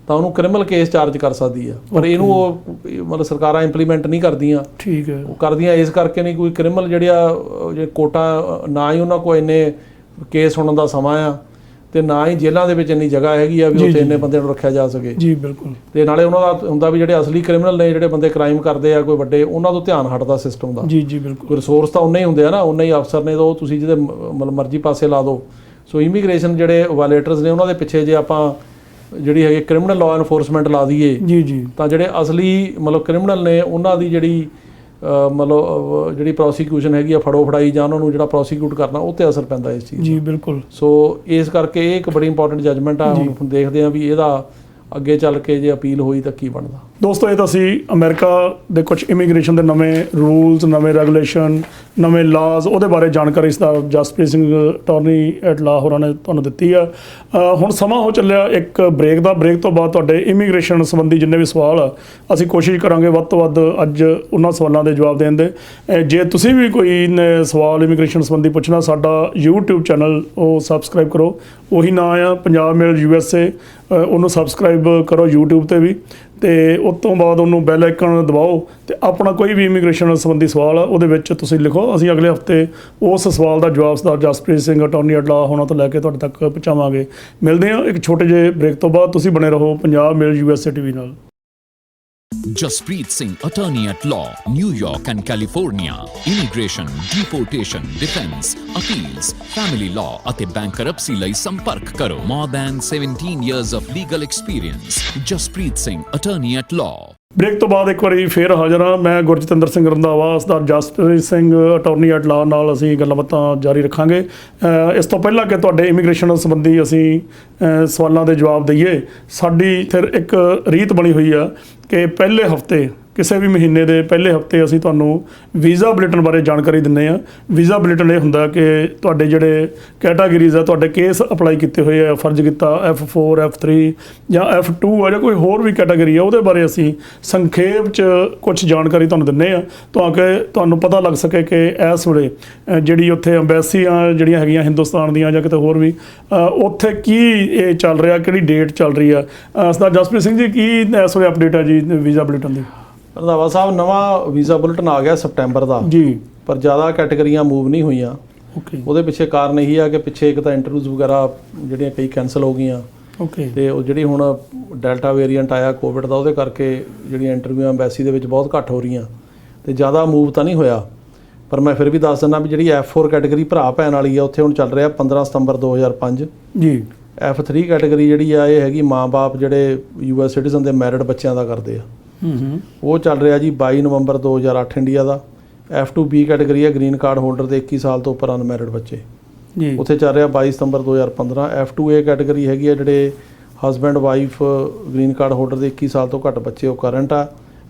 ਤਾਂ ਉਹਨੂੰ ਕ੍ਰਿਮੀਨਲ ਕੇਸ ਚਾਰਜ ਕਰ ਸਕਦੀ ਆ, ਪਰ ਇਹਨੂੰ ਉਹ ਮਤਲਬ ਸਰਕਾਰਾਂ ਇੰਪਲੀਮੈਂਟ ਨਹੀਂ ਕਰਦੀਆਂ। ਠੀਕ ਹੈ। ਉਹ ਕਰਦੀਆਂ ਇਸ ਕਰਕੇ ਨਹੀਂ ਕੋਈ ਕ੍ਰਿਮੀਨਲ ਜਿਹੜੇ ਕੋਟਾ ਨਾ ਹੀ ਉਹਨਾਂ ਕੋਲ ਇੰਨੇ ਕੇਸ ਸੁਣਨ ਦਾ ਸਮਾਂ ਆ ਤੇ ਨਾ ਹੀ ਜੇਲ੍ਹਾਂ ਦੇ ਵਿੱਚ ਇੰਨੀ ਜਗ੍ਹਾ ਹੈਗੀ ਆ ਵੀ ਉੱਥੇ ਇੰਨੇ ਬੰਦਿਆਂ ਨੂੰ ਰੱਖਿਆ ਜਾ ਸਕੇ। ਜੀ ਬਿਲਕੁਲ। ਤੇ ਨਾਲੇ ਉਹਨਾਂ ਦਾ ਹੁੰਦਾ ਵੀ ਜਿਹੜੇ ਅਸਲੀ ਕ੍ਰਿਮੀਨਲ ਨੇ ਜਿਹੜੇ ਬੰਦੇ ਕ੍ਰਾਈਮ ਕਰਦੇ ਆ ਕੋਈ ਵੱਡੇ ਉਹਨਾਂ ਤੋਂ ਧਿਆਨ ਹਟਦਾ ਸਿਸਟਮ ਦਾ। ਜੀ ਬਿਲਕੁਲ। ਕੋਈ ਰਿਸੋਰਸ ਤਾਂ ਉਨੇ ਹੀ ਹੁੰਦੇ ਆ ਨਾ, ਉਨੇ ਹੀ ਅਫਸਰ ਨੇ ਤਾਂ ਉਹ ਤੁਸੀਂ ਜਿਹਦੇ ਮਤਲਬ ਮਰਜ਼ੀ ਪਾਸੇ ਲਾ ਦਿਓ। ਸੋ ਇਮੀਗ੍ਰੇਸ਼ਨ ਜਿਹੜੇ ਵਾਇਲੇਟਰਸ ਨੇ ਉਹਨਾਂ ਦੇ ਪਿੱਛੇ ਜੇ ਆਪਾਂ ਜਿਹੜੀ ਹੈਗੀ ਕ੍ਰਿਮੀਨਲ ਲਾਅ ਐਨਫੋਰਸਮੈਂਟ ਲਾ ਦਈਏ ਜੀ ਤਾਂ ਜਿਹੜੇ ਅਸਲੀ ਮਤਲਬ ਕ੍ਰਿਮੀਨਲ ਨੇ ਉਹਨਾਂ ਦੀ ਜਿਹੜੀ ਜਿਹੜੀ ਪ੍ਰੋਸੀਕਿਊਸ਼ਨ ਹੈਗੀ ਆ ਫੜੋ ਫੜਾਈ ਜਾਂ ਉਹਨਾਂ ਨੂੰ ਜਿਹੜਾ ਪ੍ਰੋਸੀਕਿਊਟ ਕਰਨਾ ਉਹ ਤੇ ਅਸਰ ਪੈਂਦਾ ਇਸ ਚੀਜ਼। ਜੀ ਬਿਲਕੁਲ। ਸੋ ਇਸ ਕਰਕੇ ਇਹ ਇੱਕ ਬੜੀ ਇੰਪੋਰਟੈਂਟ ਜਜਮੈਂਟ ਆ। ਹੁਣ ਦੇਖਦੇ ਆ ਵੀ ਇਹਦਾ ਅੱਗੇ ਚੱਲ ਕੇ ਜੇ ਅਪੀਲ ਹੋਈ ਤਾਂ ਕੀ ਬਣਦਾ। ਦੋਸਤੋ ਇਹ ਤਾਂ ਸੀ ਅਮਰੀਕਾ ਦੇ ਕੁਝ ਇਮੀਗ੍ਰੇਸ਼ਨ ਦੇ ਨਵੇਂ ਰੂਲਸ, ਨਵੇਂ ਰੈਗੂਲੇਸ਼ਨ, ਨਵੇਂ ਲਾਜ਼, ਉਹਦੇ ਬਾਰੇ ਜਾਣਕਾਰੀ ਸਰਦਾਰ ਜਸਪ੍ਰੀਤ ਸਿੰਘ ਅਟਾਰਨੀ ਐਟ ਲਾ ਹੋਰਾਂ ਨੇ ਤੁਹਾਨੂੰ ਦਿੱਤੀ ਆ। ਹੁਣ ਸਮਾਂ ਹੋ ਚੱਲਿਆ ਇੱਕ ਬ੍ਰੇਕ ਦਾ। ਬ੍ਰੇਕ ਤੋਂ ਬਾਅਦ ਤੁਹਾਡੇ ਇਮੀਗ੍ਰੇਸ਼ਨ ਸੰਬੰਧੀ ਜਿੰਨੇ ਵੀ ਸਵਾਲ ਆ ਅਸੀਂ ਕੋਸ਼ਿਸ਼ ਕਰਾਂਗੇ ਵੱਧ ਤੋਂ ਵੱਧ ਅੱਜ ਉਹਨਾਂ ਸਵਾਲਾਂ ਦੇ ਜਵਾਬ ਦੇਣ ਦੇ। ਜੇ ਤੁਸੀਂ ਵੀ ਕੋਈ ਸਵਾਲ ਇਮੀਗ੍ਰੇਸ਼ਨ ਸੰਬੰਧੀ ਪੁੱਛਣਾ ਸਾਡਾ YouTube ਚੈਨਲ ਉਹ ਸਬਸਕ੍ਰਾਈਬ ਕਰੋ। ਉਹੀ ਨਾਂ ਆ ਪੰਜਾਬ ਮੇਲ USA, ਉਹਨੂੰ ਸਬਸਕ੍ਰਾਈਬ ਕਰੋ YouTube ਤੇ ਵੀ, ਤੇ ਉਸ ਤੋਂ ਬਾਅਦ ਉਹਨੂੰ ਬੈਲ ਆਈਕਨ ਦਬਾਓ ਤੇ ਆਪਣਾ ਕੋਈ ਵੀ ਇਮੀਗ੍ਰੇਸ਼ਨ ਸੰਬੰਧੀ ਸਵਾਲ ਆ ਉਹਦੇ ਵਿੱਚ ਤੁਸੀਂ ਲਿਖੋ। ਅਸੀਂ ਅਗਲੇ ਹਫਤੇ ਉਸ ਸਵਾਲ ਦਾ ਜਵਾਬ ਸਰਦਾਰ ਜਸਪ੍ਰੀਤ ਸਿੰਘ ਅਟਾਰਨੀ ਐਟ ਲਾ ਹੋਣਾ ਤੋਂ ਲੈ ਕੇ ਤੁਹਾਡੇ ਤੱਕ ਪਹੁੰਚਾਵਾਂਗੇ। ਮਿਲਦੇ ਹਾਂ ਇੱਕ ਛੋਟੇ ਜਿਹੇ ਬ੍ਰੇਕ ਤੋਂ ਬਾਅਦ। ਤੁਸੀਂ ਬਣੇ ਰਹੋ ਪੰਜਾਬ ਮੇਲ USA TV ਨਾਲ। Jaspreet Singh, attorney at law, New York and California. Immigration, deportation, defense, appeals, family law ਅਤੇ bankruptcy ਲਈ ਸੰਪਰਕ ਕਰੋ। More than 17 years of legal experience. Jaspreet Singh, attorney at law. Break ਤੋਂ ਬਾਅਦ ਇੱਕ ਵਾਰੀ ਫੇਰ ਹਾਜ਼ਰ ਹਾਂ ਮੈਂ Gurjatinder Singh Randhawa. Sardar Jaspreet Singh attorney at law ਨਾਲ ਅਸੀਂ ਗੱਲਾਂ ਬਾਤਾਂ ਜਾਰੀ ਰੱਖਾਂਗੇ। ਇਸ ਤੋਂ ਪਹਿਲਾਂ ਕਿ ਤੁਹਾਡੇ ਇਮੀਗ੍ਰੇਸ਼ਨ ਸੰਬੰਧੀ ਅਸੀਂ ਸਵਾਲਾਂ ਦੇ ਜਵਾਬ ਦਈਏ, ਸਾਡੀ ਫਿਰ ਇੱਕ ਰੀਤ ਬਣੀ ਹੋਈ ਆ ਕਿ ਪਹਿਲੇ ਹਫਤੇ ਕਿਸੇ ਵੀ ਮਹੀਨੇ ਦੇ ਪਹਿਲੇ ਹਫਤੇ ਅਸੀਂ ਤੁਹਾਨੂੰ ਵੀਜ਼ਾ ਬੁਲੇਟਿਨ ਬਾਰੇ ਜਾਣਕਾਰੀ ਦਿੰਦੇ ਹਾਂ। ਵੀਜ਼ਾ ਬੁਲੇਟਿਨ ਇਹ ਹੁੰਦਾ ਕਿ ਤੁਹਾਡੇ ਜਿਹੜੇ ਕੈਟਾਗਰੀਜ਼ ਆ, ਤੁਹਾਡੇ ਕੇਸ ਅਪਲਾਈ ਕੀਤੇ ਹੋਏ ਆ, ਫਰਜ਼ ਕੀਤਾ F4, F3 ਜਾਂ F2 ਆ ਜਾਂ ਕੋਈ ਹੋਰ ਵੀ ਕੈਟਾਗਰੀ ਆ, ਉਹਦੇ ਬਾਰੇ ਅਸੀਂ ਸੰਖੇਪ 'ਚ ਕੁਝ ਜਾਣਕਾਰੀ ਤੁਹਾਨੂੰ ਦਿੰਦੇ ਹਾਂ ਤਾਂ ਕਿ ਤੁਹਾਨੂੰ ਪਤਾ ਲੱਗ ਸਕੇ ਕਿ ਇਸ ਵੇਲੇ ਜਿਹੜੀ ਉੱਥੇ ਅੰਬੈਸੀਆਂ ਜਿਹੜੀਆਂ ਹੈਗੀਆਂ ਹਿੰਦੁਸਤਾਨ ਦੀਆਂ ਜਾਂ ਕਿਤੇ ਹੋਰ ਵੀ ਉੱਥੇ ਕੀ ਇਹ ਚੱਲ ਰਿਹਾ, ਕਿਹੜੀ ਡੇਟ ਚੱਲ ਰਹੀ ਆ। ਸਰਦਾਰ ਜਸਪ੍ਰੀਤ ਸਿੰਘ ਜੀ, ਕੀ ਇਸ ਵੇਲੇ ਅਪਡੇਟ ਆ ਜੀ ਵੀਜ਼ਾ ਬੁਲੇਟਿਨ ਦੀ? ਰੰਧਾਵਾ ਸਾਹਿਬ, ਨਵਾਂ ਵੀਜ਼ਾ ਬੁਲੇਟਿਨ ਆ ਗਿਆ ਸਪਟੈਂਬਰ ਦਾ ਜੀ, ਪਰ ਜ਼ਿਆਦਾ ਕੈਟਾਗਰੀਆਂ ਮੂਵ ਨਹੀਂ ਹੋਈਆਂ। ਓਕੇ। ਉਹਦੇ ਪਿੱਛੇ ਕਾਰਨ ਇਹੀ ਆ ਕਿ ਪਿੱਛੇ ਇੱਕ ਤਾਂ ਇੰਟਰਵਿਊਜ਼ ਵਗੈਰਾ ਜਿਹੜੀਆਂ ਕਈ ਕੈਂਸਲ ਹੋ ਗਈਆਂ। ਓਕੇ। ਤੇ ਉਹ ਜਿਹੜੀ ਹੁਣ ਡੈਲਟਾ ਵੇਰੀਐਂਟ ਆਇਆ ਕੋਵਿਡ ਦਾ, ਉਹਦੇ ਕਰਕੇ ਜਿਹੜੀਆਂ ਇੰਟਰਵਿਊ ਐਮਬੈਸੀ ਦੇ ਵਿੱਚ ਬਹੁਤ ਘੱਟ ਹੋ ਰਹੀਆਂ ਤੇ ਜ਼ਿਆਦਾ ਮੂਵ ਤਾਂ ਨਹੀਂ ਹੋਇਆ। ਪਰ ਮੈਂ ਫਿਰ ਵੀ ਦੱਸ ਦਿੰਦਾ ਵੀ ਜਿਹੜੀ F4 ਕੈਟਾਗਰੀ ਭਰਾ ਭੈਣ ਵਾਲੀ ਆ ਉੱਥੇ ਹੁਣ ਚੱਲ ਰਿਹਾ 15 ਸਤੰਬਰ 2005 ਜੀ। F3 ਕੈਟਾਗਰੀ ਜਿਹੜੀ ਆ ਇਹ ਹੈਗੀ ਮਾਂ-ਬਾਪ ਜਿਹੜੇ US ਸਿਟੀਜ਼ਨ ਦੇ ਮੈਰਿਡ ਬੱਚਿਆਂ ਦਾ ਕਰਦੇ ਆ। ਉਹ ਚੱਲ ਰਿਹਾ ਜੀ 22 ਨਵੰਬਰ 2008 ਇੰਡੀਆ ਦਾ। F2B ਕੈਟਾਗਰੀ ਹੈ ਗ੍ਰੀਨ ਕਾਰਡ ਹੋਲਡਰ ਦੇ 21 ਸਾਲ ਤੋਂ ਉੱਪਰ ਅਨਮੈਰਿਡ ਬੱਚੇ, ਉੱਥੇ ਚੱਲ ਰਿਹਾ 22 ਸਤੰਬਰ 2015। F2A ਕੈਟਾਗਰੀ ਹੈਗੀ ਆ ਜਿਹੜੇ husband wife green card holder ਦੇ 21 ਸਾਲ ਤੋਂ ਘੱਟ ਬੱਚੇ, ਉਹ ਕਰੰਟ ਆ।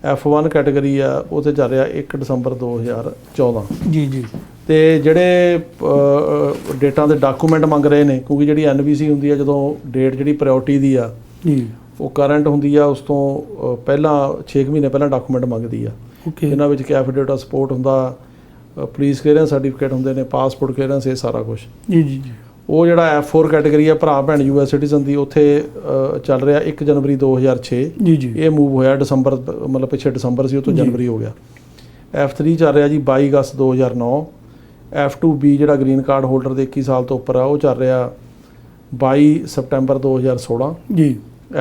F1 ਕੈਟਾਗਰੀ ਆ ਉੱਥੇ ਚੱਲ ਰਿਹਾ 1 ਦਸੰਬਰ 2014। ਜੀ। ਤੇ ਜਿਹੜੇ ਡੇਟਾਂ ਦੇ ਡਾਕੂਮੈਂਟ ਮੰਗ ਰਹੇ ਨੇ, ਕਿਉਂਕਿ ਜਿਹੜੀ NVC ਹੁੰਦੀ ਆ ਜਦੋਂ ਡੇਟ ਜਿਹੜੀ ਪ੍ਰਾਇਓਰਟੀ ਦੀ ਆ ਜੀ ਉਹ ਕਰੰਟ ਹੁੰਦੀ ਆ, ਉਸ ਤੋਂ ਪਹਿਲਾਂ 6 ਮਹੀਨੇ ਪਹਿਲਾਂ ਡਾਕੂਮੈਂਟ ਮੰਗਦੀ ਆ। ਇਹਨਾਂ ਵਿੱਚ ਐਫੀਡੇਵਿਟ ਆਫ ਸਪੋਰਟ ਹੁੰਦਾ, ਪੁਲਿਸ ਕਲੀਅਰੈਂਸ ਸਰਟੀਫਿਕੇਟ ਹੁੰਦੇ ਨੇ, ਪਾਸਪੋਰਟ ਕਲੀਅਰੈਂਸ, ਇਹ ਸਾਰਾ ਕੁਝ। ਜੀ। ਉਹ ਜਿਹੜਾ F4 ਕੈਟਾਗਰੀ ਆ ਭਰਾ ਭੈਣ US ਸਿਟੀਜ਼ਨ ਦੀ, ਉੱਥੇ ਚੱਲ ਰਿਹਾ 1 ਜਨਵਰੀ 2006। ਜੀ। ਇਹ ਮੂਵ ਹੋਇਆ ਦਸੰਬਰ, ਮਤਲਬ ਪਿੱਛੇ ਦਸੰਬਰ ਸੀ ਉਹ ਤੋਂ ਜਨਵਰੀ ਹੋ ਗਿਆ। F3 ਚੱਲ ਰਿਹਾ ਜੀ 22 ਅਗਸਤ 2009। F2B ਜਿਹੜਾ ਗ੍ਰੀਨ ਕਾਰਡ ਹੋਲਡਰ ਦੇ 21 ਸਾਲ ਤੋਂ ਉੱਪਰ ਆ ਉਹ ਚੱਲ ਰਿਹਾ 22 ਸਪਟੈਂਬਰ 2016। ਜੀ।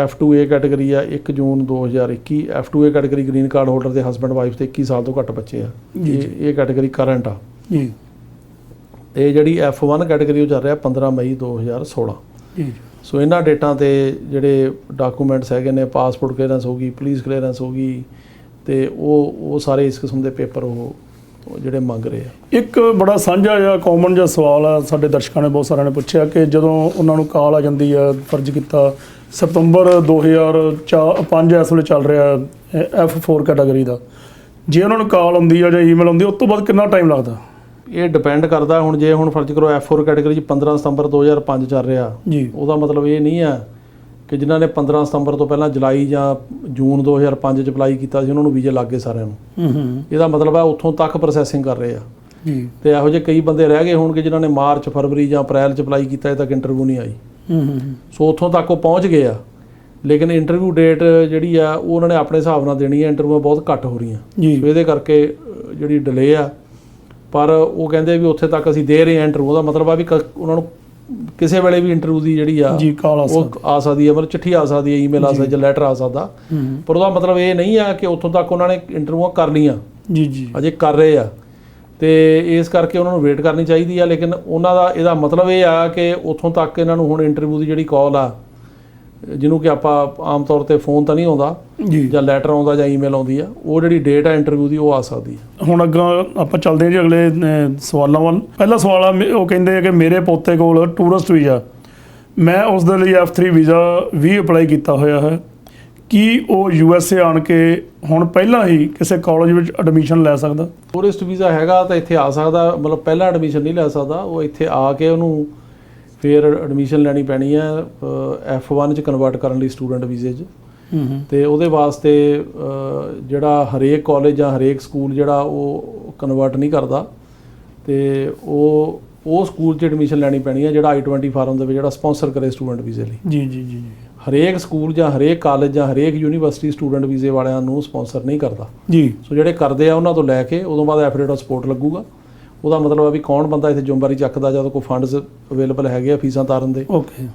F2A ਕੈਟਾਗਰੀ ਆ 1 ਜੂਨ 2021। F2A category green card holder ਦੇ ਹਸਬੈਂਡ ਵਾਈਫ ਤੇ 21 ਸਾਲ ਤੋਂ ਘੱਟ ਬੱਚੇ ਆ। ਇਹ ਕੈਟਾਗਰੀ ਕਰੰਟ ਆ। ਜੀ। ਤੇ ਜਿਹੜੀ F1 ਕੈਟਾਗਰੀ ਉਹ ਚੱਲ ਰਿਹਾ 15 ਮਈ 2016। ਜੀ। ਸੋ ਇਹਨਾਂ ਡੇਟਾਂ ਤੇ ਜਿਹੜੇ ਡਾਕੂਮੈਂਟਸ ਹੈਗੇ ਨੇ, ਪਾਸਪੋਰਟ ਕਲੀਅਰੈਂਸ ਹੋ ਗਈ, ਪੁਲਿਸ ਕਲੀਅਰੈਂਸ ਹੋ ਗਈ, ਤੇ ਉਹ ਸਾਰੇ ਇਸ ਕਿਸਮ ਦੇ ਪੇਪਰ ਉਹ ਜਿਹੜੇ ਮੰਗ ਰਹੇ ਆ। ਇੱਕ ਬੜਾ ਸਾਂਝਾ ਜਿਹਾ ਕਾਮਨ ਜਿਹਾ ਸਵਾਲ ਆ, ਸਾਡੇ ਦਰਸ਼ਕਾਂ ਨੇ ਬਹੁਤ ਸਾਰਿਆਂ ਨੇ ਪੁੱਛਿਆ ਕਿ ਜਦੋਂ ਉਹਨਾਂ ਨੂੰ ਕਾਲ ਆ ਜਾਂਦੀ ਆ, ਫਰਜ਼ ਕੀਤਾ ਸਤੰਬਰ 2005 ਇਸ ਵੇਲੇ ਚੱਲ ਰਿਹਾ F4 ਕੈਟਾਗਰੀ ਦਾ, ਜੇ ਉਹਨਾਂ ਨੂੰ ਕਾਲ ਆਉਂਦੀ ਆ ਜਾਂ ਈਮੇਲ ਆਉਂਦੀ, ਉਸ ਤੋਂ ਬਾਅਦ ਕਿੰਨਾ ਟਾਈਮ ਲੱਗਦਾ? ਇਹ ਡਿਪੈਂਡ ਕਰਦਾ। ਹੁਣ ਜੇ ਫਰਜ਼ ਕਰੋ F4 ਕੈਟਾਗਰੀ 'ਚ 15 ਸਤੰਬਰ 2005 ਚੱਲ ਰਿਹਾ ਜੀ, ਉਹਦਾ ਮਤਲਬ ਇਹ ਨਹੀਂ ਆ ਕਿ ਜਿਨ੍ਹਾਂ ਨੇ 15 ਸਤੰਬਰ ਤੋਂ ਪਹਿਲਾਂ ਜੁਲਾਈ ਜਾਂ ਜੂਨ 2005 'ਚ ਅਪਲਾਈ ਕੀਤਾ ਸੀ ਉਹਨਾਂ ਨੂੰ ਵੀਜ਼ੇ ਲੱਗ ਗਏ ਸਾਰਿਆਂ ਨੂੰ। ਇਹਦਾ ਮਤਲਬ ਹੈ ਉੱਥੋਂ ਤੱਕ ਪ੍ਰੋਸੈਸਿੰਗ ਕਰ ਰਹੇ ਆ ਜੀ। ਤੇ ਇਹੋ ਜਿਹੇ ਕਈ ਬੰਦੇ ਰਹਿ ਗਏ ਹੋਣਗੇ ਜਿਨ੍ਹਾਂ ਨੇ ਮਾਰਚ, ਫਰਵਰੀ ਜਾਂ ਅਪ੍ਰੈਲ 'ਚ ਅਪਲਾਈ ਕੀਤਾ, ਇਹ ਤੱਕ ਇੰਟਰਵਿਊ ਨਹੀਂ ਆਈ। ਸੋ ਉੱਥੋਂ ਤੱਕ ਉਹ ਪਹੁੰਚ ਗਏ ਆ, ਲੇਕਿਨ ਇੰਟਰਵਿਊ ਡੇਟ ਜਿਹੜੀ ਆ ਉਹ ਉਹਨਾਂ ਨੇ ਆਪਣੇ ਹਿਸਾਬ ਨਾਲ ਦੇਣੀ ਹੈ। ਇੰਟਰਵਿਊ ਬਹੁਤ ਘੱਟ ਹੋ ਰਹੀਆਂ, ਸੋ ਇਹਦੇ ਕਰਕੇ ਜਿਹੜੀ ਡਿਲੇ ਆ। ਪਰ ਉਹ ਕਹਿੰਦੇ ਵੀ ਉੱਥੇ ਤੱਕ ਅਸੀਂ ਦੇ ਰਹੇ ਹਾਂ ਇੰਟਰਵਿਊ, ਦਾ ਮਤਲਬ ਆ ਵੀ ਉਹਨਾਂ ਨੂੰ ਕਿਸੇ ਵੇਲੇ ਵੀ ਇੰਟਰਵਿਊ ਦੀ ਜਿਹੜੀ ਆ ਉਹ ਆ ਸਕਦੀ ਹੈ, ਮਤਲਬ ਚਿੱਠੀ ਆ ਸਕਦੀ ਹੈ, ਈਮੇਲ ਆ ਸਕਦੀ ਜਾਂ ਲੈਟਰ ਆ ਸਕਦਾ। ਪਰ ਉਹਦਾ ਮਤਲਬ ਇਹ ਨਹੀਂ ਆ ਕਿ ਉੱਥੋਂ ਤੱਕ ਉਹਨਾਂ ਨੇ ਇੰਟਰਵਿਊ ਕਰ ਲਈਆਂ, ਅਜੇ ਕਰ ਰਹੇ ਆ, ਤੇ ਇਸ ਕਰਕੇ ਉਹਨਾਂ ਨੂੰ ਵੇਟ ਕਰਨੀ ਚਾਹੀਦੀ ਆ। ਲੇਕਿਨ ਉਹਨਾਂ ਦਾ ਇਹਦਾ ਮਤਲਬ ਇਹ ਆ ਕਿ ਉੱਥੋਂ ਤੱਕ ਇਹਨਾਂ ਨੂੰ ਹੁਣ ਇੰਟਰਵਿਊ ਦੀ ਜਿਹੜੀ ਕਾਲ ਆ, ਜਿਹਨੂੰ ਕਿ ਆਪਾਂ ਆਮ ਤੌਰ 'ਤੇ ਫੋਨ ਤਾਂ ਨਹੀਂ ਆਉਂਦਾ ਜਾਂ ਲੈਟਰ ਆਉਂਦਾ ਜਾਂ ਈਮੇਲ ਆਉਂਦੀ ਆ, ਉਹ ਜਿਹੜੀ ਡੇਟ ਆ ਇੰਟਰਵਿਊ ਦੀ ਉਹ ਆ ਸਕਦੀ ਆ। ਹੁਣ ਅੱਗੇ ਆਪਾਂ ਚੱਲਦੇ ਹਾਂ ਜੀ ਅਗਲੇ ਸਵਾਲਾਂ ਵੱਲ। ਪਹਿਲਾ ਸਵਾਲ ਆ, ਉਹ ਕਹਿੰਦੇ ਆ ਕਿ ਮੇਰੇ ਪੋਤੇ ਕੋਲ ਟੂਰਿਸਟ ਵੀਜ਼ਾ, ਮੈਂ ਉਸ ਦੇ ਲਈ F3 ਵੀਜ਼ਾ ਵੀ ਅਪਲਾਈ ਕੀਤਾ ਹੋਇਆ ਹੈ, ਕੀ ਉਹ USA ਆਣ ਕੇ ਹੁਣ ਪਹਿਲਾਂ ਹੀ ਕਿਸੇ ਕਾਲਜ ਵਿੱਚ ਐਡਮਿਸ਼ਨ ਲੈ ਸਕਦਾ? ਟੂਰਿਸਟ ਵੀਜ਼ਾ ਹੈਗਾ ਤਾਂ ਇੱਥੇ ਆ ਸਕਦਾ, ਮਤਲਬ ਪਹਿਲਾਂ ਐਡਮਿਸ਼ਨ ਨਹੀਂ ਲੈ ਸਕਦਾ। ਉਹ ਇੱਥੇ ਆ ਕੇ ਉਹਨੂੰ ਫਿਰ ਐਡਮਿਸ਼ਨ ਲੈਣੀ ਪੈਣੀ ਹੈ F1 'ਚ ਕਨਵਰਟ ਕਰਨ ਲਈ, ਸਟੂਡੈਂਟ ਵੀਜ਼ੇ 'ਚ। ਤੇ ਉਹਦੇ ਵਾਸਤੇ ਜਿਹੜਾ ਹਰੇਕ ਕਾਲਜ ਜਾਂ ਹਰੇਕ ਸਕੂਲ ਜਿਹੜਾ ਉਹ ਕਨਵਰਟ ਨਹੀਂ ਕਰਦਾ, ਤੇ ਉਹ ਸਕੂਲ 'ਚ ਐਡਮਿਸ਼ਨ ਲੈਣੀ ਪੈਣੀ ਹੈ ਜਿਹੜਾ I-20 ਫਾਰਮ ਦੇ ਵਿੱਚ ਜਿਹੜਾ ਸਪਾਂਸਰ ਕਰੇ ਸਟੂਡੈਂਟ ਵੀਜ਼ੇ ਲਈ। ਜੀ। ਹਰੇਕ ਸਕੂਲ ਜਾਂ ਹਰੇਕ ਕਾਲਜ ਜਾਂ ਹਰੇਕ ਯੂਨੀਵਰਸਿਟੀ ਸਟੂਡੈਂਟ ਵੀਜ਼ੇ ਵਾਲਿਆਂ ਨੂੰ ਸਪਾਂਸਰ ਨਹੀਂ ਕਰਦਾ ਜੀ। ਸੋ ਜਿਹੜੇ ਕਰਦੇ ਆ ਉਹਨਾਂ ਤੋਂ ਲੈ ਕੇ ਉਦੋਂ ਬਾਅਦ ਐਫੀਡੇਵਿਟ ਆਫ ਸਪੋਰਟ ਲੱਗੂਗਾ। ਉਹਦਾ ਮਤਲਬ ਆ ਵੀ ਕੌਣ ਬੰਦਾ ਇੱਥੇ ਜ਼ਿੰਮੇਵਾਰੀ ਚੱਕਦਾ, ਜਦੋਂ ਕੋਈ ਫੰਡਸ ਅਵੇਲੇਬਲ ਹੈਗੇ ਆ ਫੀਸਾਂ ਤਾਰਨ ਦੇ,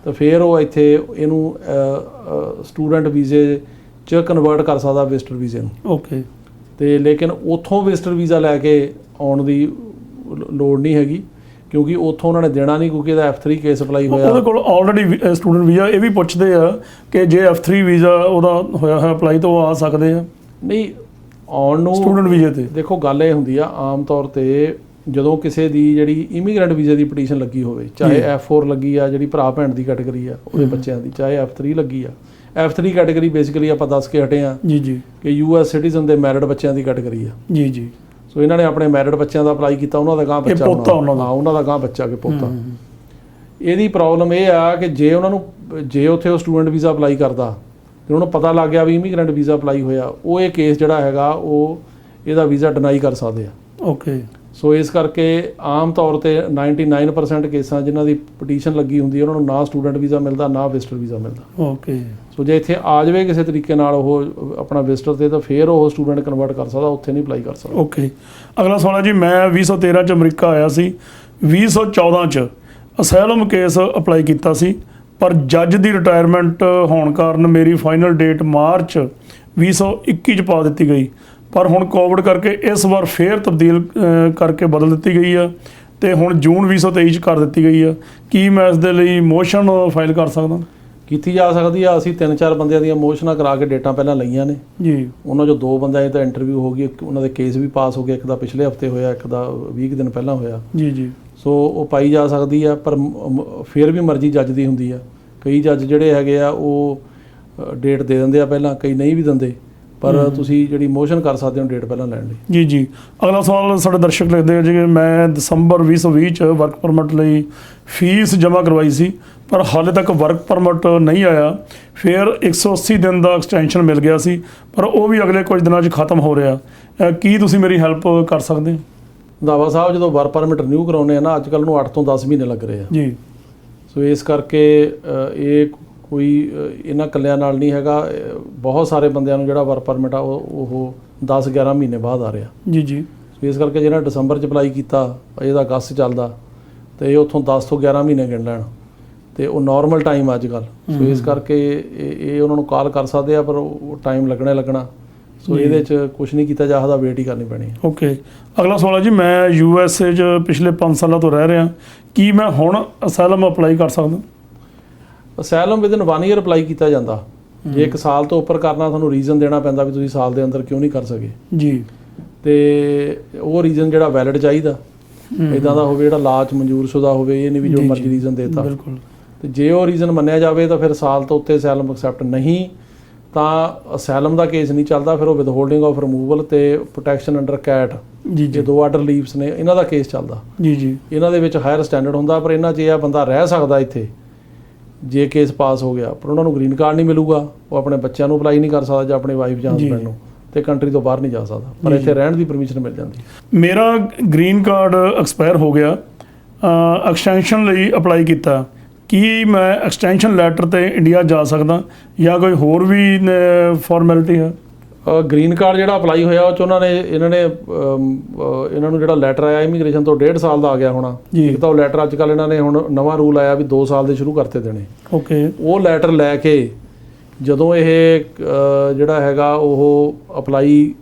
ਤਾਂ ਫਿਰ ਉਹ ਇੱਥੇ ਇਹਨੂੰ ਸਟੂਡੈਂਟ ਵੀਜ਼ੇ 'ਚ ਕਨਵਰਟ ਕਰ ਸਕਦਾ ਵਿਜ਼ਟਰ ਵੀਜ਼ੇ ਨੂੰ। ਤੇ ਲੇਕਿਨ ਉੱਥੋਂ ਵਿਜ਼ਟਰ ਵੀਜ਼ਾ ਲੈ ਕੇ ਆਉਣ ਦੀ ਲੋੜ ਨਹੀਂ ਹੈਗੀ, ਕਿਉਂਕਿ ਉੱਥੋਂ ਉਹਨਾਂ ਨੇ ਦੇਣਾ ਨਹੀਂ, ਕਿਉਂਕਿ ਇਹਦਾ F3 ਕੇਸ ਅਪਲਾਈ ਹੋਇਆ ਉਹਦੇ ਕੋਲ ਆਲਰੇਡੀ ਸਟੂਡੈਂਟ ਵੀਜ਼ਾ। ਇਹ ਵੀ ਪੁੱਛਦੇ ਆ ਕਿ ਜੇ F3 ਵੀਜ਼ਾ ਉਹਦਾ ਹੋਇਆ ਹੈ ਅਪਲਾਈ, ਤਾਂ ਉਹ ਆ ਸਕਦੇ ਆ? ਨਹੀਂ, ਆਉਣ ਨੂੰ ਸਟੂਡੈਂਟ ਵੀਜ਼ੇ ਤੇ ਦੇਖੋ ਗੱਲ ਇਹ ਹੁੰਦੀ ਆ, ਆਮ ਤੌਰ ਤੇ ਜਦੋਂ ਕਿਸੇ ਦੀ ਜਿਹੜੀ ਇਮੀਗ੍ਰੈਂਟ ਵੀਜ਼ੇ ਦੀ ਪਟੀਸ਼ਨ ਲੱਗੀ ਹੋਵੇ, ਚਾਹੇ F4 ਲੱਗੀ ਆ ਜਿਹੜੀ ਭਰਾ ਭੈਣ ਦੀ ਕੈਟਾਗਰੀ ਆ ਉਹਦੇ ਬੱਚਿਆਂ ਦੀ, ਚਾਹੇ F3 ਲੱਗੀ ਆ। F3 ਕੈਟਾਗਰੀ ਬੇਸਿਕਲੀ ਆਪਾਂ ਦੱਸ ਕੇ ਹਟੇ ਆ ਕਿ US ਸਿਟੀਜ਼ਨ ਦੇ ਮੈਰਿਡ ਬੱਚਿਆਂ ਦੀ ਕੈਟਾਗਰੀ ਆ। ਜੀ। ਸੋ ਇਹਨਾਂ ਨੇ ਆਪਣੇ ਮੈਰਿਡ ਬੱਚਿਆਂ ਦਾ ਅਪਲਾਈ ਕੀਤਾ, ਉਹਨਾਂ ਦਾ ਗਾਂ ਬੱਚਾ ਉਹਨਾਂ ਦਾ ਗਾਂ ਬੱਚਾ ਕਿ ਪੋਤਾ। ਇਹਦੀ ਪ੍ਰੋਬਲਮ ਇਹ ਆ ਕਿ ਜੇ ਉਹਨਾਂ ਨੂੰ ਜੇ ਉੱਥੇ ਉਹ ਸਟੂਡੈਂਟ ਵੀਜ਼ਾ ਅਪਲਾਈ ਕਰਦਾ ਤੇ ਉਹਨੂੰ ਪਤਾ ਲੱਗ ਗਿਆ ਵੀ ਇਮੀਗ੍ਰੈਂਟ ਵੀਜ਼ਾ ਅਪਲਾਈ ਹੋਇਆ, ਉਹ ਇਹ ਕੇਸ ਜਿਹੜਾ ਹੈਗਾ ਉਹ ਇਹਦਾ ਵੀਜ਼ਾ ਡਿਨਾਈ ਕਰ ਸਕਦੇ ਆ। ਸੋ ਇਸ ਕਰਕੇ ਆਮ ਤੌਰ 'ਤੇ 99% ਕੇਸਾਂ ਜਿਨ੍ਹਾਂ ਦੀ ਪਟੀਸ਼ਨ ਲੱਗੀ ਹੁੰਦੀ ਉਹਨਾਂ ਨੂੰ ਨਾ ਸਟੂਡੈਂਟ ਵੀਜ਼ਾ ਮਿਲਦਾ, ਨਾ ਵਿਜ਼ਟਰ ਵੀਜ਼ਾ ਮਿਲਦਾ। ਸੋ ਜੇ ਇੱਥੇ ਆ ਜਾਵੇ ਕਿਸੇ ਤਰੀਕੇ ਨਾਲ ਉਹ ਆਪਣਾ ਵਿਜ਼ਟਰ 'ਤੇ, ਤਾਂ ਫਿਰ ਉਹ ਸਟੂਡੈਂਟ ਕਨਵਰਟ ਕਰ ਸਕਦਾ, ਉੱਥੇ ਨਹੀਂ ਅਪਲਾਈ ਕਰ ਸਕਦਾ। ਅਗਲਾ ਸਵਾਲ ਜੀ, ਮੈਂ 2013 'ਚ ਅਮਰੀਕਾ ਆਇਆ ਸੀ, 2014 'ਚ ਅਸਾਈਲਮ ਕੇਸ ਅਪਲਾਈ ਕੀਤਾ ਸੀ, ਪਰ ਜੱਜ ਦੀ ਰਿਟਾਇਰਮੈਂਟ ਹੋਣ ਕਾਰਨ ਮੇਰੀ ਫਾਈਨਲ ਡੇਟ ਮਾਰਚ 2021 'ਚ ਪਾ ਦਿੱਤੀ ਗਈ, ਪਰ ਹੁਣ ਕੋਵਿਡ ਕਰਕੇ ਇਸ ਵਾਰ ਫੇਰ ਤਬਦੀਲ ਕਰਕੇ ਬਦਲ ਦਿੱਤੀ ਗਈ ਆ। ਤੇ ਹੁਣ ਜੂਨ 2023 ਚ ਕਰ ਦਿੱਤੀ ਗਈ ਆ, ਕੀ ਮੈਂ ਇਸ ਦੇ ਲਈ ਮੋਸ਼ਨ ਫਾਈਲ ਕਰ ਸਕਦਾ? ਕੀਤੀ ਜਾ ਸਕਦੀ ਆ। ਅਸੀਂ 3-4 ਬੰਦਿਆਂ ਦੀਆਂ ਮੋਸ਼ਨਾਂ ਕਰਾ ਕੇ ਡੇਟਾਂ ਪਹਿਲਾਂ ਲਈਆਂ ਨੇ ਜੀ। ਉਹਨਾਂ 'ਚੋਂ 2 ਬੰਦਿਆਂ ਦੀ ਤਾਂ ਇੰਟਰਵਿਊ ਹੋ ਗਈ, ਉਹਨਾਂ ਦੇ ਕੇਸ ਵੀ ਪਾਸ ਹੋ ਗਏ, ਇੱਕ ਦਾ ਪਿਛਲੇ ਹਫਤੇ ਹੋਇਆ, ਇੱਕ ਦਾ 20 ਦਿਨ ਪਹਿਲਾਂ ਹੋਇਆ। ਜੀ ਜੀ। ਸੋ ਉਹ ਪਾਈ ਜਾ ਸਕਦੀ ਆ, ਪਰ ਫਿਰ ਵੀ ਮਰਜ਼ੀ ਜੱਜ ਦੀ ਹੁੰਦੀ ਆ। ਕਈ ਜੱਜ ਜਿਹੜੇ ਹੈਗੇ ਆ ਉਹ ਡੇਟ ਦੇ ਦਿੰਦੇ ਆ ਪਹਿਲਾਂ, ਕਈ ਨਹੀਂ ਵੀ ਦਿੰਦੇ, ਪਰ ਤੁਸੀਂ ਜਿਹੜੀ ਮੋਸ਼ਨ ਕਰ ਸਕਦੇ ਹੋ ਡੇਟ ਪਹਿਲਾਂ ਲੈਣ ਲਈ। ਜੀ ਜੀ। ਅਗਲਾ ਸਵਾਲ ਸਾਡੇ ਦਰਸ਼ਕ ਲਿਖਦੇ ਆ ਜੀ, ਮੈਂ ਦਸੰਬਰ 2020 ਚ ਵਰਕ ਪਰਮਿਟ ਲਈ ਫੀਸ ਜਮ੍ਹਾਂ ਕਰਵਾਈ ਸੀ, ਪਰ ਹਾਲੇ ਤੱਕ ਵਰਕ ਪਰਮਿਟ ਨਹੀਂ ਆਇਆ। ਫਿਰ 180 ਦਿਨ ਦਾ ਐਕਸਟੈਂਸ਼ਨ ਮਿਲ ਗਿਆ ਸੀ, ਪਰ ਉਹ ਵੀ ਅਗਲੇ ਕੁਝ ਦਿਨਾਂ 'ਚ ਖਤਮ ਹੋ ਰਿਹਾ। ਕੀ ਤੁਸੀਂ ਮੇਰੀ ਹੈਲਪ ਕਰ ਸਕਦੇ ਹੋ? ਰੰਧਾਵਾ ਸਾਹਿਬ, ਜਦੋਂ ਵਰਕ ਪਰਮਿਟ ਰਿਨਿਊ ਕਰਾਉਂਦੇ ਆ ਨਾ, ਅੱਜ ਕੱਲ੍ਹ ਨੂੰ 8 ਤੋਂ 10 ਮਹੀਨੇ ਲੱਗ ਰਹੇ ਆ ਜੀ। ਸੋ ਇਸ ਕਰਕੇ ਇਹ ਕੋਈ ਇਹਨਾਂ ਇਕੱਲਿਆਂ ਨਾਲ ਨਹੀਂ ਹੈਗਾ, ਬਹੁਤ ਸਾਰੇ ਬੰਦਿਆਂ ਨੂੰ ਜਿਹੜਾ ਵਰਕ ਪਰਮਿਟ ਆ ਉਹ 10-11 ਮਹੀਨੇ ਬਾਅਦ ਆ ਰਿਹਾ। ਜੀ ਜੀ। ਸੋ ਇਸ ਕਰਕੇ ਜਿਹੜਾ ਦਸੰਬਰ 'ਚ ਅਪਲਾਈ ਕੀਤਾ, ਇਹਦਾ ਅਗਸਤ ਚੱਲਦਾ, ਅਤੇ ਇਹ ਉੱਥੋਂ 10 ਤੋਂ 11 ਮਹੀਨੇ ਗਿਣ ਲੈਣ, ਅਤੇ ਉਹ ਨੋਰਮਲ ਟਾਈਮ ਅੱਜ ਕੱਲ੍ਹ। ਸੋ ਇਸ ਕਰਕੇ ਇਹ ਉਹਨਾਂ ਨੂੰ ਕਾਲ ਕਰ ਸਕਦੇ ਆ, ਪਰ ਉਹ ਟਾਈਮ ਲੱਗਣਾ। ਸੋ ਇਹਦੇ 'ਚ ਕੁਛ ਨਹੀਂ ਕੀਤਾ ਜਾ ਸਕਦਾ, ਵੇਟ ਹੀ ਕਰਨੀ ਪੈਣੀ। ਓਕੇ। ਅਗਲਾ ਸਵਾਲ ਹੈ ਜੀ, ਮੈਂ USA 'ਚ ਪਿਛਲੇ 5 ਸਾਲਾਂ ਤੋਂ ਰਹਿ ਰਿਹਾ, ਕੀ ਮੈਂ ਹੁਣ ਅਸਾਈਲਮ ਅਪਲਾਈ ਕਰ ਸਕਦਾ? ਅਸਾਈਲਮ ਵਿਦਿਨ 1 ਈਅਰ ਅਪਲਾਈ ਕੀਤਾ ਜਾਂਦਾ। ਜੇ 1 ਸਾਲ ਤੋਂ ਉੱਪਰ ਕਰਨਾ, ਤੁਹਾਨੂੰ ਰੀਜ਼ਨ ਦੇਣਾ ਪੈਂਦਾ ਵੀ ਤੁਸੀਂ ਸਾਲ ਦੇ ਅੰਦਰ ਕਿਉਂ ਨਹੀਂ ਕਰ ਸਕੇ ਜੀ। ਅਤੇ ਉਹ ਰੀਜ਼ਨ ਜਿਹੜਾ ਵੈਲਿਡ ਚਾਹੀਦਾ, ਇੱਦਾਂ ਦਾ ਹੋਵੇ ਜਿਹੜਾ ਲਾਅ 'ਚ ਮਨਜ਼ੂਰਸ਼ੁਦਾ ਹੋਵੇ, ਇਹ ਨਹੀਂ ਵੀ ਜੋ ਮਰਜ਼ੀ ਰੀਜ਼ਨ ਦੇਤਾ। ਬਿਲਕੁਲ। ਅਤੇ ਜੇ ਉਹ ਰੀਜ਼ਨ ਮੰਨਿਆ ਜਾਵੇ ਤਾਂ ਫਿਰ ਸਾਲ ਤੋਂ ਉੱਤੇ ਅਸਾਈਲਮ ਐਕਸੈਪਟ ਨਹੀਂ, ਤਾਂ ਅਸਾਈਲਮ ਦਾ ਕੇਸ ਨਹੀਂ ਚੱਲਦਾ, ਫਿਰ ਉਹ ਵਿਦਹੋਲਡਿੰਗ ਆਫ ਰਿਮੂਵਲ ਅਤੇ ਪ੍ਰੋਟੈਕਸ਼ਨ ਅੰਡਰ ਕੈਟ, ਜੀ, ਜੇ 2 ਆਰਡਰ ਲੀਵਸ ਨੇ, ਇਹਨਾਂ ਦਾ ਕੇਸ ਚੱਲਦਾ। ਜੀ ਜੀ। ਇਹਨਾਂ ਦੇ ਵਿੱਚ ਹਾਇਰ ਸਟੈਂਡਰਡ ਹੁੰਦਾ, ਪਰ ਇਹਨਾਂ 'ਚ ਇਹ ਆ ਬੰਦਾ ਰਹਿ ਸਕਦਾ ਇੱਥੇ ਜੇ ਕੇਸ ਪਾਸ ਹੋ ਗਿਆ, ਪਰ ਉਹਨਾਂ ਨੂੰ ਗ੍ਰੀਨ ਕਾਰਡ ਨਹੀਂ ਮਿਲੂਗਾ, ਉਹ ਆਪਣੇ ਬੱਚਿਆਂ ਨੂੰ ਅਪਲਾਈ ਨਹੀਂ ਕਰ ਸਕਦਾ ਜਾਂ ਆਪਣੀ ਵਾਈਫ ਜਾਂ ਹਸਬੈਂਡ ਨੂੰ, ਤੇ ਕੰਟਰੀ ਤੋਂ ਬਾਹਰ ਨਹੀਂ ਜਾ ਸਕਦਾ, ਪਰ ਇੱਥੇ ਰਹਿਣ ਦੀ ਪਰਮਿਸ਼ਨ ਮਿਲ ਜਾਂਦੀ। ਮੇਰਾ ਗ੍ਰੀਨ ਕਾਰਡ ਐਕਸਪਾਇਰ ਹੋ ਗਿਆ, ਐਕਸਟੈਂਸ਼ਨ ਲਈ ਅਪਲਾਈ ਕੀਤਾ, ਕੀ ਮੈਂ ਐਕਸਟੈਂਸ਼ਨ ਲੈਟਰ ਤੇ ਇੰਡੀਆ ਜਾ ਸਕਦਾ ਜਾਂ ਕੋਈ ਹੋਰ ਵੀ ਫਾਰਮੈਲਿਟੀ ਹੈ? ਗ੍ਰੀਨ ਕਾਰਡ ਜਿਹੜਾ ਅਪਲਾਈ ਹੋਇਆ ਉਹ 'ਚ ਇਹਨਾਂ ਨੂੰ ਜਿਹੜਾ ਲੈਟਰ ਆਇਆ ਇਮੀਗ੍ਰੇਸ਼ਨ ਤੋਂ 1.5 ਸਾਲ ਦਾ ਆ ਗਿਆ ਹੋਣਾ। ਇੱਕ ਤਾਂ ਉਹ ਲੈਟਰ ਅੱਜ ਕੱਲ੍ਹ ਇਹਨਾਂ ਨੇ ਹੁਣ ਨਵਾਂ ਰੂਲ ਆਇਆ ਵੀ 2 ਸਾਲ ਦੇ ਸ਼ੁਰੂ ਕਰਤੇ ਦੇਣੇ। ਓਕੇ। ਉਹ ਲੈਟਰ ਲੈ ਕੇ ਜਦੋਂ ਇਹ ਜਿਹੜਾ ਹੈਗਾ ਉਹ ਅਪਲਾਈ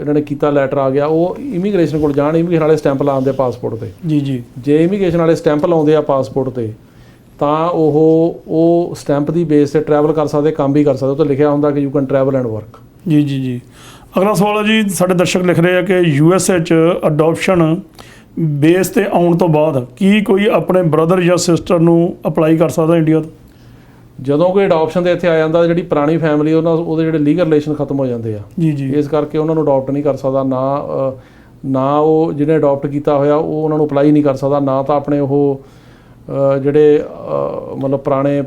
ਇਹਨਾਂ ਨੇ ਕੀਤਾ, ਲੈਟਰ ਆ ਗਿਆ, ਉਹ ਇਮੀਗ੍ਰੇਸ਼ਨ ਕੋਲ ਜਾਣ, ਇਮੀਗ੍ਰੇਸ਼ਨ ਵਾਲੇ ਸਟੈਂਪ ਲਾਉਂਦੇ ਪਾਸਪੋਰਟ 'ਤੇ। ਜੀ ਜੀ। ਜੇ ਇਮੀਗ੍ਰੇਸ਼ਨ ਵਾਲੇ ਸਟੈਂਪ ਲਾਉਂਦੇ ਆ ਪਾਸਪੋਰਟ 'ਤੇ, ਤਾਂ ਉਹ ਸਟੈਂਪ ਦੀ ਬੇਸ 'ਤੇ ਟਰੈਵਲ ਕਰ ਸਕਦੇ, ਕੰਮ ਵੀ ਕਰ ਸਕਦੇ। ਉਹ 'ਤੇ ਲਿਖਿਆ ਹੁੰਦਾ ਕਿ you can travel and work. ਜੀ ਜੀ ਜੀ। ਅਗਲਾ ਸਵਾਲ ਹੈ ਜੀ, ਸਾਡੇ ਦਰਸ਼ਕ ਲਿਖ ਰਹੇ ਆ ਕਿ USA 'ਚ ਅਡੋਪਸ਼ਨ ਬੇਸ 'ਤੇ ਆਉਣ ਤੋਂ ਬਾਅਦ ਕੀ ਕੋਈ ਆਪਣੇ ਬ੍ਰਦਰ ਜਾਂ ਸਿਸਟਰ ਨੂੰ ਅਪਲਾਈ ਕਰ ਸਕਦਾ ਇੰਡੀਆ ਤੋਂ? ਜਦੋਂ ਕੋਈ ਅਡੋਪਸ਼ਨ ਦੇ ਇੱਥੇ ਆ ਜਾਂਦਾ, ਜਿਹੜੀ ਪੁਰਾਣੀ ਫੈਮਿਲੀ ਉਹਦੇ ਜਿਹੜੇ ਲੀਗਲ ਰਿਲੇਸ਼ਨ ਖਤਮ ਹੋ ਜਾਂਦੇ ਆ। ਜੀ ਜੀ। ਇਸ ਕਰਕੇ ਉਹਨਾਂ ਨੂੰ ਅਡੋਪਟ ਨਹੀਂ ਕਰ ਸਕਦਾ, ਨਾ ਉਹ ਜਿਹਨੇ ਅਡੋਪਟ ਕੀਤਾ ਹੋਇਆ ਉਹ ਉਹਨਾਂ ਨੂੰ ਅਪਲਾਈ ਨਹੀਂ ਕਰ ਸਕਦਾ, ਨਾ ਤਾਂ ਆਪਣੇ ਉਹ ਜਿਹੜੇ ਮਤਲਬ ਪੁਰਾਣੇ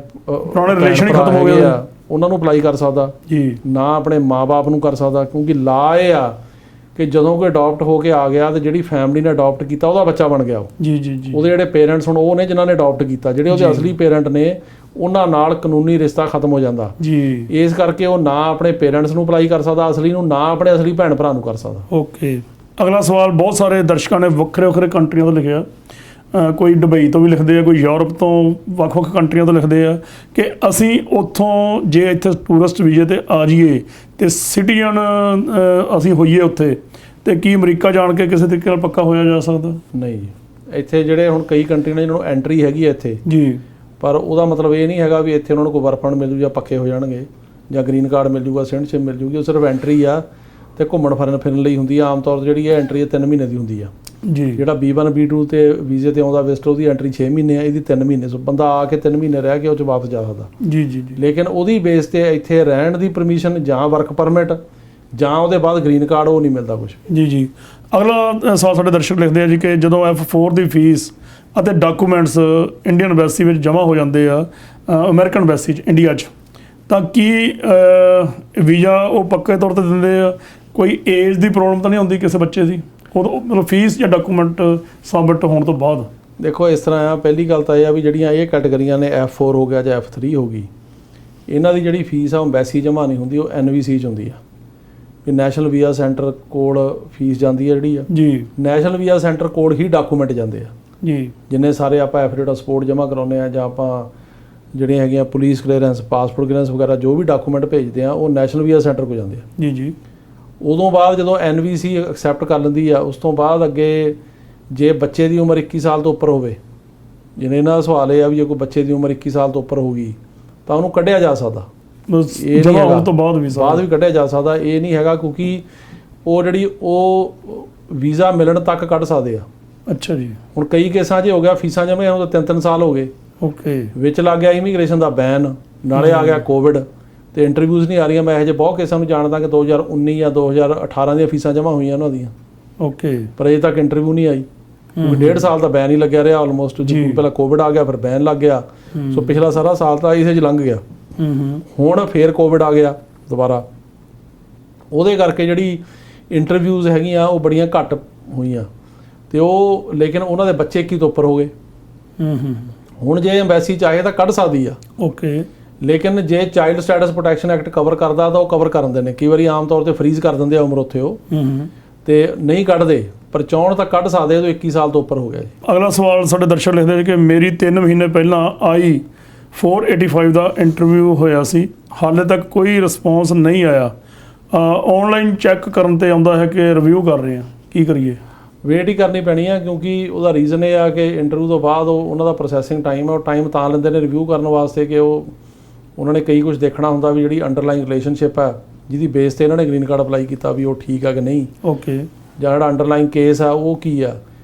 ਰਿਲੇਸ਼ਨ ਖਤਮ ਹੋ ਗਏ ਆ ਉਹਨਾਂ ਨੂੰ ਅਪਲਾਈ ਕਰ ਸਕਦਾ ਜੀ, ਨਾ ਆਪਣੇ ਮਾਂ-ਬਾਪ ਨੂੰ ਕਰ ਸਕਦਾ। ਕਿਉਂਕਿ ਲਾਅ ਇਹ ਆ ਕਿ ਜਦੋਂ ਕੋਈ ਅਡੋਪਟ ਹੋ ਕੇ ਆ ਗਿਆ ਤੇ ਜਿਹੜੀ ਫੈਮਿਲੀ ਨੇ ਅਡੋਪਟ ਕੀਤਾ ਉਹਦਾ ਬੱਚਾ ਬਣ ਗਿਆ ਉਹ। ਜੀ ਜੀ ਜੀ। ਉਹਦੇ ਜਿਹੜੇ ਪੇਰੈਂਟਸ ਹੁਣ ਉਹ ਨੇ ਜਿਨ੍ਹਾਂ ਨੇ ਅਡੋਪਟ ਕੀਤਾ, ਜਿਹੜੇ ਉਹਦੇ ਅਸਲੀ ਪੇਰੈਂਟ ਨੇ ਉਹਨਾਂ ਨਾਲ ਕਾਨੂੰਨੀ ਰਿਸ਼ਤਾ ਖਤਮ ਹੋ ਜਾਂਦਾ ਜੀ। ਇਸ ਕਰਕੇ ਉਹ ਨਾ ਆਪਣੇ ਪੇਰੈਂਟਸ ਨੂੰ ਅਪਲਾਈ ਕਰ ਸਕਦਾ ਅਸਲੀ ਨੂੰ, ਨਾ ਆਪਣੇ ਅਸਲੀ ਭੈਣ ਭਰਾ ਨੂੰ ਕਰ ਸਕਦਾ। ਓਕੇ। ਅਗਲਾ ਸਵਾਲ ਬਹੁਤ ਸਾਰੇ ਦਰਸ਼ਕਾਂ ਨੇ ਵੱਖਰੇ ਕੰਟਰੀਆਂ ਤੋਂ ਲਿਖਿਆ, ਕੋਈ ਦੁਬਈ ਤੋਂ ਵੀ ਲਿਖਦੇ ਆ, ਕੋਈ ਯੂਰਪ ਤੋਂ, ਵੱਖ-ਵੱਖ ਕੰਟਰੀਆਂ ਤੋਂ ਲਿਖਦੇ ਆ ਕਿ ਅਸੀਂ ਉੱਥੋਂ ਜੇ ਇੱਥੇ ਟੂਰਿਸਟ ਵੀਜ਼ੇ 'ਤੇ ਆ ਜਾਈਏ ਅਤੇ ਸਿਟੀਜ਼ਨ ਅਸੀਂ ਹੋਈਏ ਉੱਥੇ, ਅਤੇ ਕੀ ਅਮਰੀਕਾ ਜਾਣ ਕੇ ਕਿਸੇ ਤਰੀਕੇ ਨਾਲ ਪੱਕਾ ਹੋਇਆ ਜਾ ਸਕਦਾ? ਨਹੀਂ ਜੀ। ਇੱਥੇ ਜਿਹੜੇ ਹੁਣ ਕਈ ਕੰਟਰੀ ਨੇ ਜਿਹਨਾਂ ਨੂੰ ਐਂਟਰੀ ਹੈਗੀ ਹੈ ਇੱਥੇ ਜੀ, ਪਰ ਉਹਦਾ ਮਤਲਬ ਇਹ ਨਹੀਂ ਹੈਗਾ ਵੀ ਇੱਥੇ ਉਹਨਾਂ ਨੂੰ ਕੋਈ ਵਰਕ ਪਰਮਿਟ ਮਿਲ ਜੂ ਜਾਂ ਪੱਕੇ ਹੋ ਜਾਣਗੇ ਜਾਂ ਗ੍ਰੀਨ ਕਾਰਡ ਮਿਲ ਜੂਗਾ, ਸਿਟੀਜ਼ਨਸ਼ਿਪ ਮਿਲ ਜੂਗੀ। ਉਹ ਸਿਰਫ ਐਂਟਰੀ ਆ ਅਤੇ ਘੁੰਮਣ ਫਿਰਨ ਲਈ ਹੁੰਦੀ ਆ। ਆਮ ਤੌਰ 'ਤੇ ਜਿਹੜੀ ਇਹ ਐਂਟਰੀ 3 ਮਹੀਨੇ ਦੀ ਹੁੰਦੀ ਆ ਜੀ। ਜਿਹੜਾ B1 B2 ਤੇ ਵੀਜ਼ੇ 'ਤੇ ਆਉਂਦਾ ਵਿਜ਼ਟਰ, ਉਹਦੀ ਐਂਟਰੀ 6 ਮਹੀਨੇ ਆ, ਇਹਦੀ 3 ਮਹੀਨੇ। ਸੋ ਬੰਦਾ ਆ ਕੇ 3 ਮਹੀਨੇ ਰਹਿ ਕੇ ਉਹ 'ਚ ਵਾਪਸ ਜਾ ਸਕਦਾ ਜੀ ਜੀ ਜੀ। ਲੇਕਿਨ ਉਹਦੀ ਬੇਸ 'ਤੇ ਇੱਥੇ ਰਹਿਣ ਦੀ ਪਰਮਿਸ਼ਨ ਜਾਂ ਵਰਕ ਪਰਮਿਟ ਜਾਂ ਉਹਦੇ ਬਾਅਦ ਗ੍ਰੀਨ ਕਾਰਡ ਉਹ ਨਹੀਂ ਮਿਲਦਾ ਕੁਛ ਜੀ ਜੀ। ਅਗਲਾ ਸਵਾਲ ਸਾਡੇ ਦਰਸ਼ਕ ਲਿਖਦੇ ਆ ਜੀ ਕਿ ਜਦੋਂ F4 ਦੀ ਫੀਸ ਅਤੇ ਡਾਕੂਮੈਂਟਸ ਇੰਡੀਅਨ ਐਮਬੈਸੀ ਵਿੱਚ ਜਮ੍ਹਾਂ ਹੋ ਜਾਂਦੇ ਆ, ਅਮਰੀਕਨ ਐਮਬੈਸੀ 'ਚ ਇੰਡੀਆ 'ਚ, ਤਾਂ ਕੀ ਵੀਜ਼ਾ ਉਹ ਪੱਕੇ ਤੌਰ 'ਤੇ ਦਿੰਦੇ ਆ? ਕੋਈ ਏਜ ਦੀ ਪ੍ਰੋਬਲਮ ਤਾਂ ਨਹੀਂ ਹੁੰਦੀ ਕਿਸੇ ਬੱਚੇ ਦੀ ਉਹ ਮਤਲਬ ਫੀਸ ਜਾਂ ਡਾਕੂਮੈਂਟ ਸਬਮਿਟ ਹੋਣ ਤੋਂ ਬਾਅਦ? ਦੇਖੋ ਇਸ ਤਰ੍ਹਾਂ ਆ, ਪਹਿਲੀ ਗੱਲ ਤਾਂ ਇਹ ਆ ਵੀ ਜਿਹੜੀਆਂ ਇਹ ਕੈਟਾਗਰੀਆਂ ਨੇ F4 ਹੋ ਗਿਆ ਜਾਂ F3 ਹੋ ਗਈ, ਇਹਨਾਂ ਦੀ ਜਿਹੜੀ ਫੀਸ ਆ ਐਮਬੈਸੀ ਜਮ੍ਹਾਂ ਨਹੀਂ ਹੁੰਦੀ, ਉਹ NVC 'ਚ ਹੁੰਦੀ ਆ। ਵੀ ਨੈਸ਼ਨਲ ਵੀਜ਼ਾ ਸੈਂਟਰ ਕੋਲ ਫੀਸ ਜਾਂਦੀ ਹੈ ਜਿਹੜੀ ਆ ਜੀ। ਨੈਸ਼ਨਲ ਵੀਜ਼ਾ ਸੈਂਟਰ ਕੋਲ ਹੀ ਡਾਕੂਮੈਂਟ ਜਾਂਦੇ ਆ ਜੀ। ਜਿੰਨੇ ਸਾਰੇ ਆਪਾਂ ਐਫੀਡੇਵਿਟ ਆਫ ਸਪੋਰਟ ਜਮ੍ਹਾਂ ਕਰਾਉਂਦੇ ਆ ਜਾਂ ਆਪਾਂ ਜਿਹੜੀਆਂ ਹੈਗੀਆਂ ਪੁਲਿਸ ਕਲੀਅਰੈਂਸ, ਪਾਸਪੋਰਟ ਕਲੀਅਰੈਂਸ ਵਗੈਰਾ ਜੋ ਵੀ ਡਾਕੂਮੈਂਟ ਭੇਜਦੇ ਆ, ਉਹ ਨੈਸ਼ਨਲ ਵੀਜ਼ਾ ਸੈਂਟਰ ਕੋਲ ਜਾਂਦੇ ਆ ਜੀ ਜੀ। ਉਦੋਂ ਬਾਅਦ ਜਦੋਂ NVC ਐਕਸੈਪਟ ਕਰ ਲੈਂਦੀ ਆ, ਉਸ ਤੋਂ ਬਾਅਦ ਅੱਗੇ ਜੇ ਬੱਚੇ ਦੀ ਉਮਰ 21 ਸਾਲ ਤੋਂ ਉੱਪਰ ਹੋਵੇ, ਜਿਵੇਂ ਇਹਨਾਂ ਦਾ ਸਵਾਲ ਇਹ ਆ ਵੀ ਜੇ ਕੋਈ ਬੱਚੇ ਦੀ ਉਮਰ 21 ਸਾਲ ਤੋਂ ਉੱਪਰ ਹੋਊਗੀ ਤਾਂ ਉਹਨੂੰ ਕੱਢਿਆ ਜਾ ਸਕਦਾ, ਇਹ ਜਮ੍ਹਾਂ ਹੋਣ ਤੋਂ ਬਾਅਦ ਵੀ ਕੱਢਿਆ ਜਾ ਸਕਦਾ। ਇਹ ਨਹੀਂ ਹੈਗਾ ਕਿਉਂਕਿ ਉਹ ਜਿਹੜੀ ਉਹ ਵੀਜ਼ਾ ਮਿਲਣ ਤੱਕ ਕੱਢ ਸਕਦੇ ਆ। ਅੱਛਾ ਜੀ। ਹੁਣ ਕਈ ਕੇਸਾਂ 'ਚ ਹੋ ਗਿਆ ਫੀਸਾਂ ਜਮ੍ਹਾਂ ਹੋਣ ਤੋਂ 3-3 ਸਾਲ ਹੋ ਗਏ, ਓਕੇ, ਵਿੱਚ ਲੱਗ ਗਿਆ ਇਮੀਗ੍ਰੇਸ਼ਨ ਦਾ ਬੈਨ, ਨਾਲੇ ਆ ਗਿਆ ਕੋਵਿਡ ਤੇ ਇੰਟਰਵਿਊਜ਼ ਨਹੀਂ ਆ ਰਹੀਆਂ। ਮੈਂ ਇਹੋ ਜਿਹੇ ਬਹੁਤ ਕੇਸਾਂ ਨੂੰ ਜਾਣਦਾ ਕਿ 2019 ਜਾਂ 2018 ਦੀਆਂ ਫੀਸਾਂ ਜਮ੍ਹਾਂ ਹੋਈਆਂ ਉਹਨਾਂ ਦੀਆਂ, ਓਕੇ, ਪਰ ਅਜੇ ਤੱਕ ਇੰਟਰਵਿਊ ਨਹੀਂ ਆਈ। 1.5 ਸਾਲ ਦਾ ਬੈਨ ਹੀ ਲੱਗਿਆ ਰਿਹਾ ਆਲਮੋਸਟ। ਪਹਿਲਾਂ ਕੋਵਿਡ ਆ ਗਿਆ, ਫਿਰ ਬੈਨ ਲੱਗ ਗਿਆ, ਸੋ ਪਿਛਲਾ ਸਾਰਾ ਸਾਲ ਤਾਂ ਇਸੇ 'ਚ ਲੰਘ ਗਿਆ। ਹੁਣ ਫੇਰ ਕੋਵਿਡ ਆ ਗਿਆ ਦੁਬਾਰਾ, ਉਹਦੇ ਕਰਕੇ ਜਿਹੜੀ ਇੰਟਰਵਿਊਜ਼ ਹੈਗੀਆਂ ਉਹ ਬੜੀਆਂ ਘੱਟ ਹੋਈਆਂ ਤੇ ਉਹ, ਲੇਕਿਨ ਉਹਨਾਂ ਦੇ ਬੱਚੇ 21 ਤੋਂ ਉੱਪਰ ਹੋ ਗਏ। ਹੁਣ ਜੇ ਐਮਬੈਸੀ ਚਾਹੇ ਤਾਂ ਕੱਢ ਸਕਦੀ ਆ, ਓਕੇ, ਲੇਕਿਨ ਜੇ child status protection act cover ਕਰਦਾ ਤਾਂ ਉਹ ਕਵਰ ਕਰ ਦਿੰਦੇ ਨੇ। ਕਈ ਵਾਰੀ ਆਮ ਤੌਰ ਤੇ ਫਰੀਜ਼ ਕਰ ਦਿੰਦੇ ਆ ਉਮਰ ਉੱਥੇ ਉਹ, ਤੇ ਨਹੀਂ ਕੱਢਦੇ, ਪਰ ਚਾਹੁਣ ਤਾਂ ਕੱਢ ਸਕਦੇ ਜਦੋਂ 21 ਸਾਲ ਤੋਂ ਉੱਪਰ ਹੋ ਗਿਆ ਜੀ। ਅਗਲਾ ਸਵਾਲ ਸਾਡੇ ਦਰਸ਼ਕ ਲਿਖਦੇ ਨੇ ਕਿ ਮੇਰੀ 3 ਮਹੀਨੇ ਪਹਿਲਾਂ I-485 ਦਾ ਇੰਟਰਵਿਊ ਹੋਇਆ ਸੀ, ਹਾਲੇ ਤੱਕ ਕੋਈ ਰਿਸਪੌਂਸ ਨਹੀਂ ਆਇਆ। ਆਨਲਾਈਨ ਚੈੱਕ ਕਰਨ ਤੇ ਆਉਂਦਾ ਹੈ ਕਿ ਰਿਵਿਊ ਕਰ ਰਹੇ ਆ, ਕੀ ਕਰੀਏ? ਵੇਟ ਹੀ ਕਰਨੀ ਪੈਣੀ ਆ, ਕਿਉਂਕਿ ਉਹਦਾ ਰੀਜ਼ਨ ਇਹ ਆ ਕਿ ਇੰਟਰਵਿਊ ਤੋਂ ਬਾਅਦ ਉਹਨਾਂ ਦਾ ਪ੍ਰੋਸੈਸਿੰਗ ਟਾਈਮ ਹੈ, ਉਹ ਟਾਈਮ ਤਾਂ ਲੈਂਦੇ ਨੇ ਰਿਵਿਊ ਕਰਨ ਵਾਸਤੇ ਕਿ ਉਹਨਾਂ ਨੇ ਕਈ ਕੁਝ ਦੇਖਣਾ ਹੁੰਦਾ ਵੀ ਜਿਹੜੀ ਅੰਡਰਲਾਈਨ ਰਿਲੇਸ਼ਨਸ਼ਿਪ ਹੈ ਜਿਹਦੀ ਬੇਸ ਤੇ ਇਹਨਾਂ ਨੇ ਗ੍ਰੀਨ ਕਾਰਡ ਅਪਲਾਈ ਕੀਤਾ ਵੀ ਉਹ ਠੀਕ ਆ ਕਿ ਨਹੀਂ, ਓਕੇ, ਜਾਂ ਜਿਹੜਾ ਅੰਡਰਲਾਈਨ ਕੇਸ ਆ ਉਹ ਕੀ ਆ,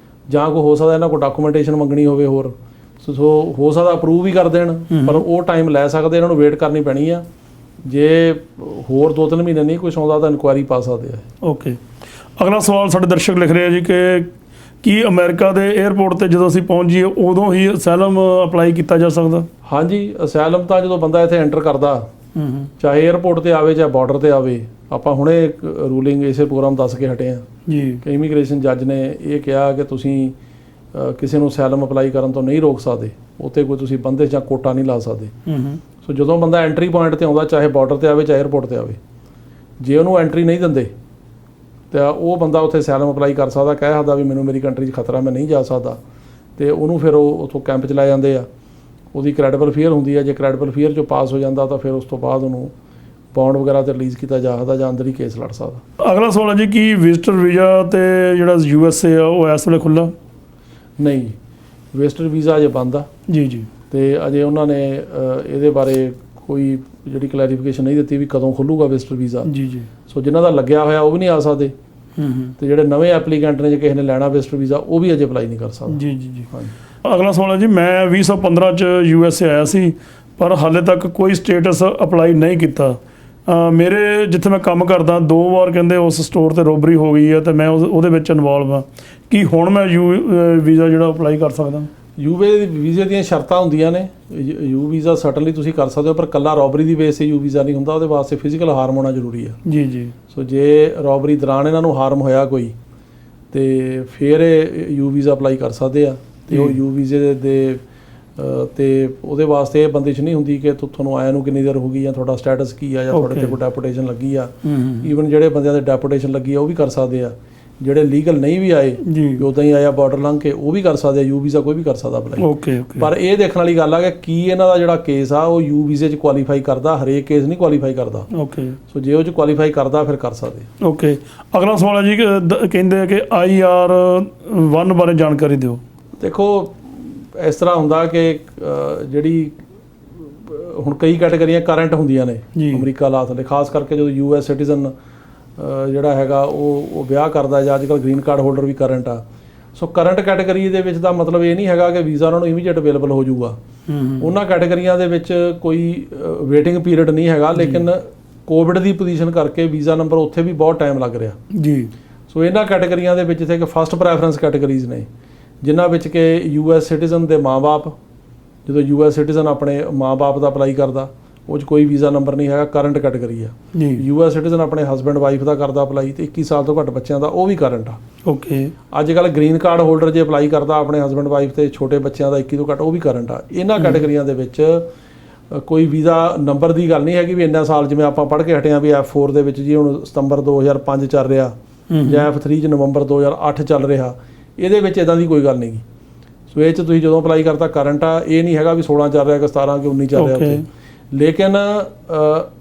ਜਾਂ ਕੋਈ ਹੋ ਸਕਦਾ ਇਹਨਾਂ ਕੋਲ ਡਾਕੂਮੈਂਟੇਸ਼ਨ ਮੰਗਣੀ ਹੋਵੇ ਹੋਰ, ਸੋ ਹੋ ਸਕਦਾ ਅਪਰੂਵ ਵੀ ਕਰ ਦੇਣ, ਪਰ ਉਹ ਟਾਈਮ ਲੈ ਸਕਦੇ, ਇਹਨਾਂ ਨੂੰ ਵੇਟ ਕਰਨੀ ਪੈਣੀ ਆ। ਜੇ ਹੋਰ 2-3 ਮਹੀਨੇ ਨਹੀਂ ਕੁਛ ਆਉਂਦਾ ਤਾਂ ਇਨਕੁਆਇਰੀ ਪਾ ਸਕਦੇ ਆ। ਓਕੇ, ਅਗਲਾ ਸਵਾਲ ਸਾਡੇ ਦਰਸ਼ਕ ਲਿਖ ਰਹੇ ਆ ਜੀ ਕਿ ਕੀ ਅਮਰੀਕਾ ਦੇ 에ਅਰਪੋਰਟ ਤੇ ਜਦੋਂ ਅਸੀਂ ਪਹੁੰਚ ਜਾਈਏ ਉਦੋਂ ਹੀ ਅਸਾਈਲਮ ਅਪਲਾਈ ਕੀਤਾ ਜਾ ਸਕਦਾ? ਹਾਂਜੀ, ਅਸਾਈਲਮ ਤਾਂ ਜਦੋਂ ਬੰਦਾ ਇੱਥੇ ਐਂਟਰ ਕਰਦਾ, ਚਾਹੇ 에ਅਰਪੋਰਟ ਤੇ ਆਵੇ ਚਾਹੇ ਬਾਰਡਰ ਤੇ ਆਵੇ। ਆਪਾਂ ਹੁਣੇ ਇੱਕ ਰੂਲਿੰਗ ਇਸੇ ਪ੍ਰੋਗਰਾਮ ਦੱਸ ਕੇ ਹਟੇ ਆ ਜੀ ਕਿ ਇਮੀਗ੍ਰੇਸ਼ਨ ਜੱਜ ਨੇ ਇਹ ਕਿਹਾ ਕਿ ਤੁਸੀਂ ਕਿਸੇ ਨੂੰ ਅਸਾਈਲਮ ਅਪਲਾਈ ਕਰਨ ਤੋਂ ਨਹੀਂ ਰੋਕ ਸਕਦੇ, ਉੱਤੇ ਕੋਈ ਤੁਸੀਂ ਬੰਦਿਸ਼ ਜਾਂ ਕੋਟਾ ਨਹੀਂ ਲਾ ਸਕਦੇ। ਸੋ ਜਦੋਂ ਬੰਦਾ ਐਂਟਰੀ ਪੁਆਇੰਟ ਤੇ ਆਉਂਦਾ, ਚਾਹੇ ਬਾਰਡਰ ਤੇ ਆਵੇ ਚਾਹੇ 에ਅਰਪੋਰਟ ਤੇ ਆਵੇ, ਜੇ ਉਹਨੂੰ ਐਂਟਰੀ ਨਹੀਂ ਦਿੰਦੇ ਤਾਂ ਉਹ ਬੰਦਾ ਉੱਥੇ ਅਸਾਈਲਮ ਅਪਲਾਈ ਕਰ ਸਕਦਾ, ਕਹਿ ਸਕਦਾ ਵੀ ਮੈਨੂੰ ਮੇਰੀ ਕੰਟਰੀ 'ਚ ਖਤਰਾ, ਮੈਂ ਨਹੀਂ ਜਾ ਸਕਦਾ, ਤੇ ਉਹਨੂੰ ਫਿਰ ਉਹ ਉੱਥੋਂ ਕੈਂਪ 'ਚ ਲੈ ਜਾਂਦੇ ਆ। ਉਹਦੀ ਕ੍ਰੈਡੀਬਲ ਫੀਅਰ ਹੁੰਦੀ ਹੈ, ਜੇ ਕ੍ਰੈਡੀਬਲ ਫੀਅਰ 'ਚੋਂ ਪਾਸ ਹੋ ਜਾਂਦਾ ਤਾਂ ਫਿਰ ਉਸ ਤੋਂ ਬਾਅਦ ਉਹਨੂੰ ਬੌਂਡ ਵਗੈਰਾ ਤੇ ਰਿਲੀਜ਼ ਕੀਤਾ ਜਾ ਸਕਦਾ ਜਾਂ ਅੰਦਰ ਹੀ ਕੇਸ ਲੜ ਸਕਦਾ। ਅਗਲਾ ਸਵਾਲ ਹੈ ਜੀ, ਕੀ ਵਿਜ਼ਟਰ ਵੀਜ਼ਾ ਤੇ ਜਿਹੜਾ USA ਆ ਉਹ ਇਸ ਵੇਲੇ ਖੁੱਲ੍ਹਾ? ਨਹੀਂ, ਵਿਜ਼ਟਰ ਵੀਜ਼ਾ ਅਜੇ ਬੰਦ ਆ ਜੀ, ਤੇ ਅਜੇ ਉਹਨਾਂ ਨੇ ਇਹਦੇ ਬਾਰੇ ਕੋਈ ਜਿਹੜੀ ਕਲੈਰੀਫਿਕੇਸ਼ਨ ਨਹੀਂ ਦਿੱਤੀ ਵੀ ਕਦੋਂ ਖੁੱਲੂਗਾ ਵਿਜ਼ਟਰ ਵੀਜ਼ਾ। ਜੀ, ਸੋ ਜਿਨ੍ਹਾਂ ਦਾ ਲੱਗਿਆ ਹੋਇਆ ਉਹ ਵੀ ਨਹੀਂ ਆ ਸਕਦੇ, ਤੇ ਜਿਹੜੇ ਨਵੇਂ ਐਪਲੀਕੈਂਟ ਨੇ ਜੇ ਕਿਸੇ ਨੇ ਲੈਣਾ ਵਿਜ਼ਟਰ ਵੀਜ਼ਾ ਉਹ ਵੀ ਅਜੇ ਅਪਲਾਈ ਨਹੀਂ ਕਰ ਸਕਦਾ। ਜੀ। ਹਾਂਜੀ, ਅਗਲਾ ਸਵਾਲ ਹੈ ਜੀ, ਮੈਂ 2015 'ਚ USA ਆਇਆ ਸੀ ਪਰ ਹਾਲੇ ਤੱਕ ਕੋਈ ਸਟੇਟਸ ਅਪਲਾਈ ਨਹੀਂ ਕੀਤਾ। ਮੇਰੇ ਜਿੱਥੇ ਮੈਂ ਕੰਮ ਕਰਦਾ 2 ਵਾਰ ਕਹਿੰਦੇ ਉਸ ਸਟੋਰ ਤੇ ਰੋਬਰੀ ਹੋ ਗਈ ਹੈ ਤੇ ਮੈਂ ਉਹਦੇ ਵਿੱਚ ਇਨਵੋਲਵ ਹਾਂ, ਕੀ ਹੁਣ ਮੈਂ ਵੀਜ਼ਾ ਜਿਹੜਾ ਅਪਲਾਈ ਕਰ ਸਕਦਾ? ਵੀਜ਼ੇ ਦੀਆਂ ਸ਼ਰਤਾਂ ਹੁੰਦੀਆਂ ਨੇ। ਵੀਜ਼ਾ ਸਰਟਨਲੀ ਤੁਸੀਂ ਕਰ ਸਕਦੇ ਹੋ, ਪਰ ਕੱਲਾ ਰੋਬਰੀ ਦੀ ਬੇਸ 'ਤੇ ਵੀਜ਼ਾ ਨਹੀਂ ਹੁੰਦਾ, ਉਹਦੇ ਵਾਸਤੇ ਫਿਜ਼ੀਕਲ ਹਾਰਮ ਹੋਣਾ ਜ਼ਰੂਰੀ ਹੈ। ਜੀ। ਸੋ ਜੇ ਰੋਬਰੀ ਦੌਰਾਨ ਇਹਨਾਂ ਨੂੰ ਹਾਰਮ ਹੋਇਆ ਕੋਈ ਤੇ ਫਿਰ ਇਹ ਵੀਜ਼ਾ ਅਪਲਾਈ ਕਰ ਸਕਦੇ ਆ, ਤੇ ਉਹ ਵੀਜ਼ੇ ਦੇ ਤੇ ਉਹਦੇ ਵਾਸਤੇ ਇਹ ਬੰਦਿਸ਼ ਨਹੀਂ ਹੁੰਦੀ ਕਿ ਤੁਹਾਨੂੰ ਆਇਆ ਨੂੰ ਕਿੰਨੀ ਦੇਰ ਹੋ ਗਈ ਜਾਂ ਤੁਹਾਡਾ ਸਟੇਟਸ ਕੀ ਆ ਜਾਂ ਤੁਹਾਡੇ ਤੇ ਕੋਈ ਡੈਪੂਟੇਸ਼ਨ ਲੱਗੀ ਆ। ਈਵਨ ਜਿਹੜੇ ਬੰਦਿਆਂ ਦੇ ਡੈਪੂਟੇਸ਼ਨ ਲੱਗੀ ਆ ਉਹ ਵੀ ਕਰ ਸਕਦੇ ਆ, ਜਿਹੜੇ ਲੀਗਲ ਨਹੀਂ ਵੀ ਆਏ ਉਦਾਂ ਹੀ ਆਇਆ ਬਾਰਡਰ ਲੰਘ ਕੇ ਉਹ ਵੀ ਕਰ ਸਕਦੇ ਆ। ਯੂ ਵੀਜ਼ਾ ਕੋਈ ਵੀ ਕਰ ਸਕਦਾ ਅਪਲਾਈ। ਪਰ ਇਹ ਦੇਖਣ ਵਾਲੀ ਗੱਲ ਆ ਕਿ ਕੀ ਇਹਨਾਂ ਦਾ ਜਿਹੜਾ ਕੇਸ ਆ ਉਹ ਯੂ ਵੀਜ਼ੇ 'ਚ ਕੁਆਲੀਫਾਈ ਕਰਦਾ, ਹਰੇਕ ਕੇਸ ਨਹੀਂ ਕੁਆਲੀਫਾਈ ਕਰਦਾ। ਸੋ ਜੇ ਉਹ 'ਚ ਕੁਆਲੀਫਾਈ ਕਰਦਾ ਫਿਰ ਕਰ ਸਕਦੇ। ਅਗਲਾ ਸਵਾਲ ਹੈ ਜੀ, ਕਹਿੰਦੇ ਆ ਕਿ IR-1 ਬਾਰੇ ਜਾਣਕਾਰੀ ਦਿਓ। ਦੇਖੋ, ਇਸ ਤਰ੍ਹਾਂ ਹੁੰਦਾ ਕਿ ਜਿਹੜੀ ਹੁਣ ਕਈ ਕੈਟੇਗਰੀਆਂ ਕਰੰਟ ਹੁੰਦੀਆਂ ਨੇ ਅਮਰੀਕਾ ਲਾ ਥੱਲੇ, ਖਾਸ ਕਰਕੇ ਜਦੋਂ US ਸਿਟੀਜ਼ਨ ਜਿਹੜਾ ਹੈਗਾ ਉਹ ਵਿਆਹ ਕਰਦਾ ਜਾਂ ਅੱਜ ਕੱਲ੍ਹ ਗ੍ਰੀਨ ਕਾਰਡ ਹੋਲਡਰ ਵੀ ਕਰੰਟ ਆ। ਸੋ ਕਰੰਟ ਕੈਟੇਗਰੀ ਦੇ ਵਿੱਚ ਦਾ ਮਤਲਬ ਇਹ ਨਹੀਂ ਹੈਗਾ ਕਿ ਵੀਜ਼ਾ ਉਹਨਾਂ ਨੂੰ ਇਮੀਡੀਏਟ ਅਵੇਲੇਬਲ ਹੋ ਜਾਊਗਾ। ਉਹਨਾਂ ਕੈਟੇਗਰੀਆਂ ਦੇ ਵਿੱਚ ਕੋਈ ਵੇਟਿੰਗ ਪੀਰੀਅਡ ਨਹੀਂ ਹੈਗਾ, ਲੇਕਿਨ ਕੋਵਿਡ ਦੀ ਪੋਜੀਸ਼ਨ ਕਰਕੇ ਵੀਜ਼ਾ ਨੰਬਰ ਉੱਥੇ ਵੀ ਬਹੁਤ ਟਾਈਮ ਲੱਗ ਰਿਹਾ ਜੀ। ਸੋ ਇਹਨਾਂ ਕੈਟੇਗਰੀਆਂ ਦੇ ਵਿੱਚ ਇੱਥੇ ਕਿ ਫਸਟ ਪ੍ਰੈਫਰੈਂਸ ਕੈਟੇਗਰੀਜ਼ ਨੇ, ਜਿਨ੍ਹਾਂ ਵਿੱਚ ਕਿ US ਸਿਟੀਜ਼ਨ ਦੇ ਮਾਂ-ਬਾਪ, ਜਦੋਂ US ਸਿਟੀਜ਼ਨ ਆਪਣੇ ਮਾਂ-ਬਾਪ ਦਾ ਅਪਲਾਈ ਕਰਦਾ ਉਹ 'ਚ ਕੋਈ ਵੀਜ਼ਾ ਨੰਬਰ ਨਹੀਂ ਹੈਗਾ, ਕਰੰਟ ਕੈਟੇਗਰੀ ਆ। US ਸਿਟੀਜ਼ਨ ਆਪਣੇ ਹਸਬੈਂਡ ਵਾਈਫ ਦਾ ਕਰਦਾ ਅਪਲਾਈ ਤੇ 21 ਸਾਲ ਤੋਂ ਘੱਟ ਬੱਚਿਆਂ ਦਾ, ਉਹ ਵੀ ਕਰੰਟ ਆ। ਅੱਜ ਕੱਲ੍ਹ ਗ੍ਰੀਨ ਕਾਰਡ ਹੋਲਡਰ ਜੇ ਅਪਲਾਈ ਕਰਦਾ ਆਪਣੇ ਹਸਬੈਂਡ ਵਾਈਫ ਤੇ ਛੋਟੇ ਬੱਚਿਆਂ ਦਾ 21 ਤੋਂ ਘੱਟ, ਉਹ ਵੀ ਕਰੰਟ ਆ। ਇਹਨਾਂ ਕੈਟੇਗਰੀਆਂ ਦੇ ਵਿੱਚ ਕੋਈ ਵੀਜ਼ਾ ਨੰਬਰ ਦੀ ਗੱਲ ਨਹੀਂ ਹੈਗੀ ਵੀ ਇੰਨਾ ਸਾਲ, ਜਿਵੇਂ ਆਪਾਂ ਪੜ੍ਹ ਕੇ ਹਟੇ ਹਾਂ ਵੀ F4 ਦੇ ਵਿੱਚ ਜੀ ਹੁਣ ਸਤੰਬਰ 2005 ਚੱਲ ਰਿਹਾ ਜਾਂ F3 'ਚ ਨਵੰਬਰ 2008 ਚੱਲ ਰਿਹਾ, ਇਹਦੇ ਵਿੱਚ ਇੱਦਾਂ ਦੀ ਕੋਈ ਗੱਲ ਨਹੀਂ ਗੀ। ਸੋ ਇਹ 'ਚ ਤੁਸੀਂ ਜਦੋਂ ਅਪਲਾਈ ਕਰਤਾ ਕਰੰਟ ਆ, ਇਹ ਨਹੀਂ ਹੈਗਾ ਵੀ 16 ਚੱਲ ਰਿਹਾ ਕਿ 17 ਕਿ 19 ਚੱਲ ਰਿਹਾ ਉੱਥੇ। ਲੇਕਿਨ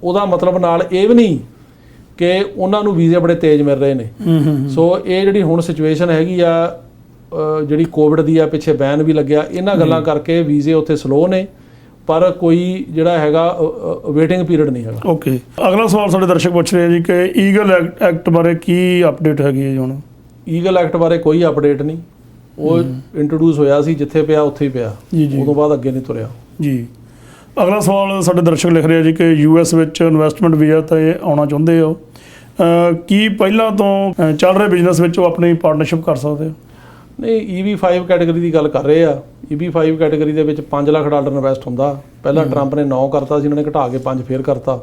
ਉਹਦਾ ਮਤਲਬ ਨਾਲ ਇਹ ਵੀ ਨਹੀਂ ਕਿ ਉਹਨਾਂ ਨੂੰ ਵੀਜ਼ੇ ਬੜੇ ਤੇਜ਼ ਮਿਲ ਰਹੇ ਨੇ। ਸੋ ਇਹ ਜਿਹੜੀ ਹੁਣ ਸਿਚੁਏਸ਼ਨ ਹੈਗੀ ਆ ਜਿਹੜੀ ਕੋਵਿਡ ਦੀ ਆ ਪਿੱਛੇ ਬੈਨ ਵੀ ਲੱਗਿਆ, ਇਹਨਾਂ ਗੱਲਾਂ ਕਰਕੇ ਵੀਜ਼ੇ ਉੱਥੇ ਸਲੋ ਨੇ, ਪਰ ਕੋਈ ਜਿਹੜਾ ਹੈਗਾ ਵੇਟਿੰਗ ਪੀਰੀਅਡ ਨਹੀਂ ਹੈਗਾ। ਓਕੇ, ਅਗਲਾ ਸਵਾਲ ਸਾਡੇ ਦਰਸ਼ਕ ਪੁੱਛ ਰਹੇ ਆ ਜੀ ਕਿ ਈਗਲ ਐਕਟ ਬਾਰੇ ਕੀ ਅਪਡੇਟ ਹੈਗੀ ਹੈ ਜੀ ਹੁਣ? ਈਗਲ ਐਕਟ ਬਾਰੇ ਕੋਈ ਅਪਡੇਟ ਨਹੀਂ, ਉਹ ਇੰਟਰੋਡਿਊਸ ਹੋਇਆ ਸੀ, ਜਿੱਥੇ ਪਿਆ ਉੱਥੇ ਹੀ ਪਿਆ, ਉਦੋਂ ਬਾਅਦ ਅੱਗੇ ਨਹੀਂ ਤੁਰਿਆ ਜੀ। ਅਗਲਾ ਸਵਾਲ ਸਾਡੇ ਦਰਸ਼ਕ ਲਿਖ ਰਹੇ ਆ ਜੀ ਕਿ ਯੂਐਸ ਵਿੱਚ ਇਨਵੈਸਟਮੈਂਟ ਵੀਜ਼ਾ ਤੇ ਆਉਣਾ ਚਾਹੁੰਦੇ ਹੋ, ਕੀ ਪਹਿਲਾਂ ਤੋਂ ਚੱਲ ਰਹੇ ਬਿਜ਼ਨਸ ਵਿੱਚ ਉਹ ਆਪਣੀ ਪਾਰਟਨਰਸ਼ਿਪ ਕਰ ਸਕਦੇ ਹੋ? ਨਹੀਂ, EB5 ਕੈਟਾਗਰੀ ਦੀ ਗੱਲ ਕਰ ਰਹੇ ਆ। EB5 ਕੈਟਾਗਰੀ ਦੇ ਵਿੱਚ $5 ਲੱਖ ਇਨਵੈਸਟ ਹੁੰਦਾ। ਪਹਿਲਾਂ ਟਰੰਪ ਨੇ 9 ਕਰਤਾ ਸੀ, ਇਹਨਾਂ ਨੇ ਘਟਾ ਕੇ 5 ਫੇਰ ਕਰਤਾ।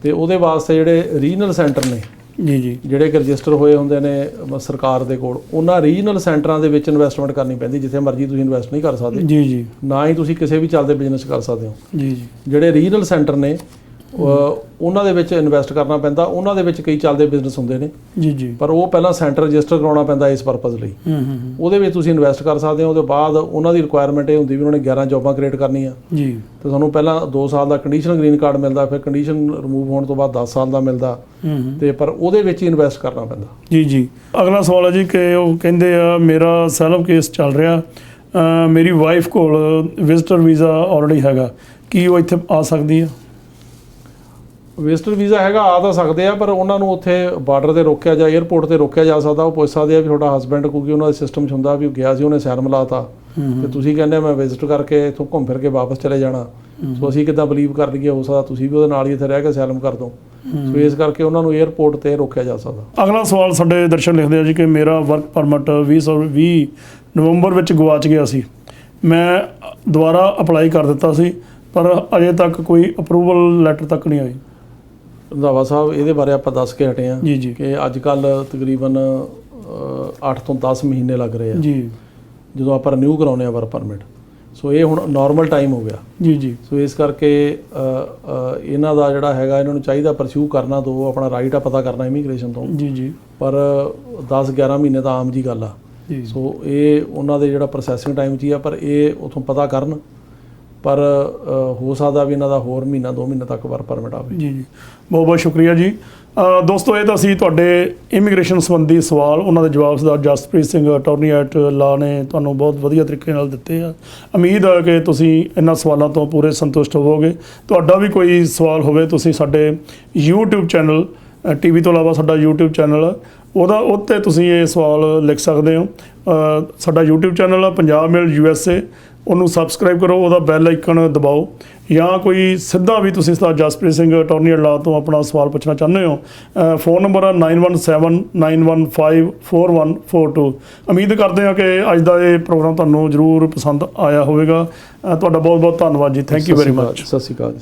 ਤੇ ਉਹਦੇ ਵਾਸਤੇ ਜਿਹੜੇ ਰੀਜਨਲ ਸੈਂਟਰ ਨੇ ਜੀ ਜਿਹੜੇ ਕਿ ਰਜਿਸਟਰ ਹੋਏ ਹੁੰਦੇ ਨੇ ਸਰਕਾਰ ਦੇ ਕੋਲ, ਉਹਨਾਂ ਰੀਜਨਲ ਸੈਂਟਰਾਂ ਦੇ ਵਿੱਚ ਇਨਵੈਸਟਮੈਂਟ ਕਰਨੀ ਪੈਂਦੀ, ਜਿੱਥੇ ਮਰਜ਼ੀ ਤੁਸੀਂ ਇਨਵੈਸਟ ਨਹੀਂ ਕਰ ਸਕਦੇ ਜੀ, ਨਾ ਹੀ ਤੁਸੀਂ ਕਿਸੇ ਵੀ ਚੱਲਦੇ ਬਿਜ਼ਨਸ ਕਰ ਸਕਦੇ ਹੋ ਜੀ। ਜਿਹੜੇ ਰੀਜਨਲ ਸੈਂਟਰ ਨੇ ਉਹਨਾਂ ਦੇ ਵਿੱਚ ਇਨਵੈਸਟ ਕਰਨਾ ਪੈਂਦਾ। ਉਹਨਾਂ ਦੇ ਵਿੱਚ ਕਈ ਚੱਲਦੇ ਬਿਜ਼ਨਸ ਹੁੰਦੇ ਨੇ ਜੀ, ਪਰ ਉਹ ਪਹਿਲਾਂ ਸੈਂਟਰ ਰਜਿਸਟਰ ਕਰਾਉਣਾ ਪੈਂਦਾ ਇਸ ਪਰਪਸ ਲਈ। ਉਹਦੇ ਵਿੱਚ ਤੁਸੀਂ ਇਨਵੈਸਟ ਕਰ ਸਕਦੇ ਹੋ। ਉਹਦੇ ਬਾਅਦ ਉਹਨਾਂ ਦੀ ਰਿਕੁਆਇਰਮੈਂਟ ਇਹ ਹੁੰਦੀ ਵੀ ਉਹਨਾਂ ਨੇ 11 ਜੋਬਾਂ ਕ੍ਰੀਏਟ ਕਰਨੀਆਂ ਜੀ, ਤੇ ਤੁਹਾਨੂੰ ਪਹਿਲਾਂ 2 ਸਾਲ ਦਾ ਕੰਡੀਸ਼ਨਲ ਗ੍ਰੀਨ ਕਾਰਡ ਮਿਲਦਾ, ਫਿਰ ਕੰਡੀਸ਼ਨ ਰਿਮੂਵ ਹੋਣ ਤੋਂ ਬਾਅਦ 10 ਸਾਲ ਦਾ ਮਿਲਦਾ, ਤੇ ਪਰ ਉਹਦੇ ਵਿੱਚ ਹੀ ਇਨਵੈਸਟ ਕਰਨਾ ਪੈਂਦਾ ਜੀ। ਅਗਲਾ ਸਵਾਲ ਹੈ ਜੀ ਕਿ ਉਹ ਕਹਿੰਦੇ ਆ ਮੇਰਾ ਸੈਲਫ ਕੇਸ ਚੱਲ ਰਿਹਾ, ਮੇਰੀ ਵਾਈਫ ਕੋਲ ਵਿਜ਼ਟਰ ਵੀਜ਼ਾ ਆਲਰੇਡੀ ਹੈਗਾ, ਕੀ ਉਹ ਇੱਥੇ ਆ ਸਕਦੀ ਹੈ? ਵਿਜ਼ਟਰ ਵੀਜ਼ਾ ਹੈਗਾ, ਆ ਤਾਂ ਸਕਦੇ ਆ, ਪਰ ਉਹਨਾਂ ਨੂੰ ਉੱਥੇ ਬਾਰਡਰ ਤੇ ਰੋਕਿਆ ਜਾਂ 에ਅਰਪੋਰਟ ਤੇ ਰੋਕਿਆ ਜਾ ਸਕਦਾ। ਉਹ ਪੁੱਛ ਸਕਦੇ ਆ ਵੀ ਤੁਹਾਡਾ ਹਸਬੈਂਡ, ਕਿਉਂਕਿ ਉਹਨਾਂ ਦੇ ਸਿਸਟਮ 'ਚ ਹੁੰਦਾ ਵੀ ਉਹ ਗਿਆ ਸੀ, ਉਹਨੇ ਸੈਲਮ ਲਾਤਾ, ਤੇ ਤੁਸੀਂ ਕਹਿੰਦੇ ਮੈਂ ਵਿਜ਼ਿਟ ਕਰਕੇ ਇੱਥੋਂ ਘੁੰਮ ਫਿਰ ਕੇ ਵਾਪਸ ਚਲੇ ਜਾਣਾ, ਸੋ ਅਸੀਂ ਕਿੱਦਾਂ ਬਲੀਵ ਕਰ ਲਈਏ? ਹੋ ਸਕਦਾ ਤੁਸੀਂ ਵੀ ਉਹਦੇ ਨਾਲ ਹੀ ਇੱਥੇ ਰਹਿ ਕੇ ਸੈਲਮ ਕਰ ਦਿਓ, ਸੋ ਇਸ ਕਰਕੇ ਉਹਨਾਂ ਨੂੰ 에ਅਰਪੋਰਟ ਤੇ ਰੋਕਿਆ ਜਾ ਸਕਦਾ। ਅਗਲਾ ਸਵਾਲ ਸਾਡੇ ਦਰਸ਼ਕ ਲਿਖਦੇ ਆ ਜੀ ਕਿ ਮੇਰਾ ਵਰਕ ਪਰਮਿਟ 2020 ਨਵੰਬਰ ਵਿੱਚ ਗਵਾਚ ਗਿਆ ਸੀ, ਮੈਂ ਦੁਬਾਰਾ ਅਪਲਾਈ ਕਰ ਦਿੱਤਾ ਸੀ, ਪਰ ਅਜੇ ਤੱਕ ਕੋਈ ਅਪਰੂਵਲ ਲੈਟਰ ਤੱਕ ਨਹੀਂ ਆਈ। ਰੰਧਾਵਾ ਸਾਹਿਬ, ਇਹਦੇ ਬਾਰੇ ਆਪਾਂ ਦੱਸ ਕੇ ਹਟੇ ਹਾਂ ਜੀ ਕਿ ਅੱਜ ਕੱਲ੍ਹ ਤਕਰੀਬਨ 8 ਤੋਂ 10 ਮਹੀਨੇ ਲੱਗ ਰਹੇ ਆ ਜੀ ਜਦੋਂ ਆਪਾਂ ਰਿਨਿਊ ਕਰਾਉਂਦੇ ਆ ਵਰਕ ਪਰਮਿਟ। ਸੋ ਇਹ ਹੁਣ ਨਾਰਮਲ ਟਾਈਮ ਹੋ ਗਿਆ ਜੀ। ਸੋ ਇਸ ਕਰਕੇ ਇਹਨਾਂ ਦਾ ਜਿਹੜਾ ਹੈਗਾ, ਇਹਨਾਂ ਨੂੰ ਚਾਹੀਦਾ ਪਰਸਿਊ ਕਰਨਾ, ਤੋਂ ਆਪਣਾ ਰਾਈਟ ਆ ਪਤਾ ਕਰਨਾ ਇਮੀਗ੍ਰੇਸ਼ਨ ਤੋਂ ਜੀ, ਪਰ 10-11 ਮਹੀਨੇ ਤਾਂ ਆਮ ਜੀ ਗੱਲ ਆ। ਸੋ ਇਹ ਉਹਨਾਂ ਦੇ ਜਿਹੜਾ ਪ੍ਰੋਸੈਸਿੰਗ ਟਾਈਮ 'ਚ ਹੀ ਆ, ਪਰ ਇਹ ਉੱਥੋਂ ਪਤਾ ਕਰਨ, ਪਰ ਹੋ ਸਕਦਾ ਵੀ ਇਹਨਾਂ ਦਾ ਹੋਰ ਮਹੀਨਾ 2 ਮਹੀਨੇ ਤੱਕ ਵਰਕ ਪਰਮਿਟ ਆਵੇ ਜੀ। ਬਹੁਤ ਬਹੁਤ ਸ਼ੁਕਰੀਆ ਜੀ। ਦੋਸਤੋ, ਇਹ ਤਾਂ ਸੀ ਤੁਹਾਡੇ ਇਮੀਗ੍ਰੇਸ਼ਨ ਸੰਬੰਧੀ ਸਵਾਲ, ਉਹਨਾਂ ਦੇ ਜਵਾਬ ਦਾ ਜਸਪ੍ਰੀਤ ਸਿੰਘ ਅਟਾਰਨੀ ਐਟ ਲਾ ਨੇ ਤੁਹਾਨੂੰ ਬਹੁਤ ਵਧੀਆ ਤਰੀਕੇ ਨਾਲ ਦਿੱਤੇ ਆ। ਉਮੀਦ ਹੈ ਕਿ ਤੁਸੀਂ ਇਹਨਾਂ ਸਵਾਲਾਂ ਤੋਂ ਪੂਰੇ ਸੰਤੁਸ਼ਟ ਹੋਵੋਗੇ। ਤੁਹਾਡਾ ਵੀ ਕੋਈ ਸਵਾਲ ਹੋਵੇ, ਤੁਸੀਂ ਸਾਡੇ YouTube ਚੈਨਲ, TV ਤੋਂ ਇਲਾਵਾ ਸਾਡਾ YouTube ਚੈਨਲ, ਉੱਤੇ ਤੁਸੀਂ ਇਹ ਸਵਾਲ ਲਿਖ ਸਕਦੇ ਹੋ। ਸਾਡਾ YouTube ਚੈਨਲ ਆ ਪੰਜਾਬ ਮੇਲ USA, ਉਹਨੂੰ ਸਬਸਕ੍ਰਾਈਬ ਕਰੋ, ਉਹਦਾ ਬੈਲ ਆਈਕਨ ਦਬਾਓ, ਜਾਂ ਕੋਈ ਸਿੱਧਾ ਵੀ ਤੁਸੀਂ ਜਸਪ੍ਰੀਤ ਸਿੰਘ ਅਟਾਰਨੀ ਐਟ ਲਾ ਤੋਂ ਆਪਣਾ ਸਵਾਲ ਪੁੱਛਣਾ ਚਾਹੁੰਦੇ ਹੋ, ਫੋਨ ਨੰਬਰ ਆ 9179154142। ਉਮੀਦ ਕਰਦੇ ਹਾਂ ਕਿ ਅੱਜ ਦਾ ਇਹ ਪ੍ਰੋਗਰਾਮ ਤੁਹਾਨੂੰ ਜ਼ਰੂਰ ਪਸੰਦ ਆਇਆ ਹੋਵੇਗਾ। ਤੁਹਾਡਾ ਬਹੁਤ ਬਹੁਤ ਧੰਨਵਾਦ ਜੀ। Thank you very much. ਸਤਿ ਸ਼੍ਰੀ ਅਕਾਲ ਜੀ।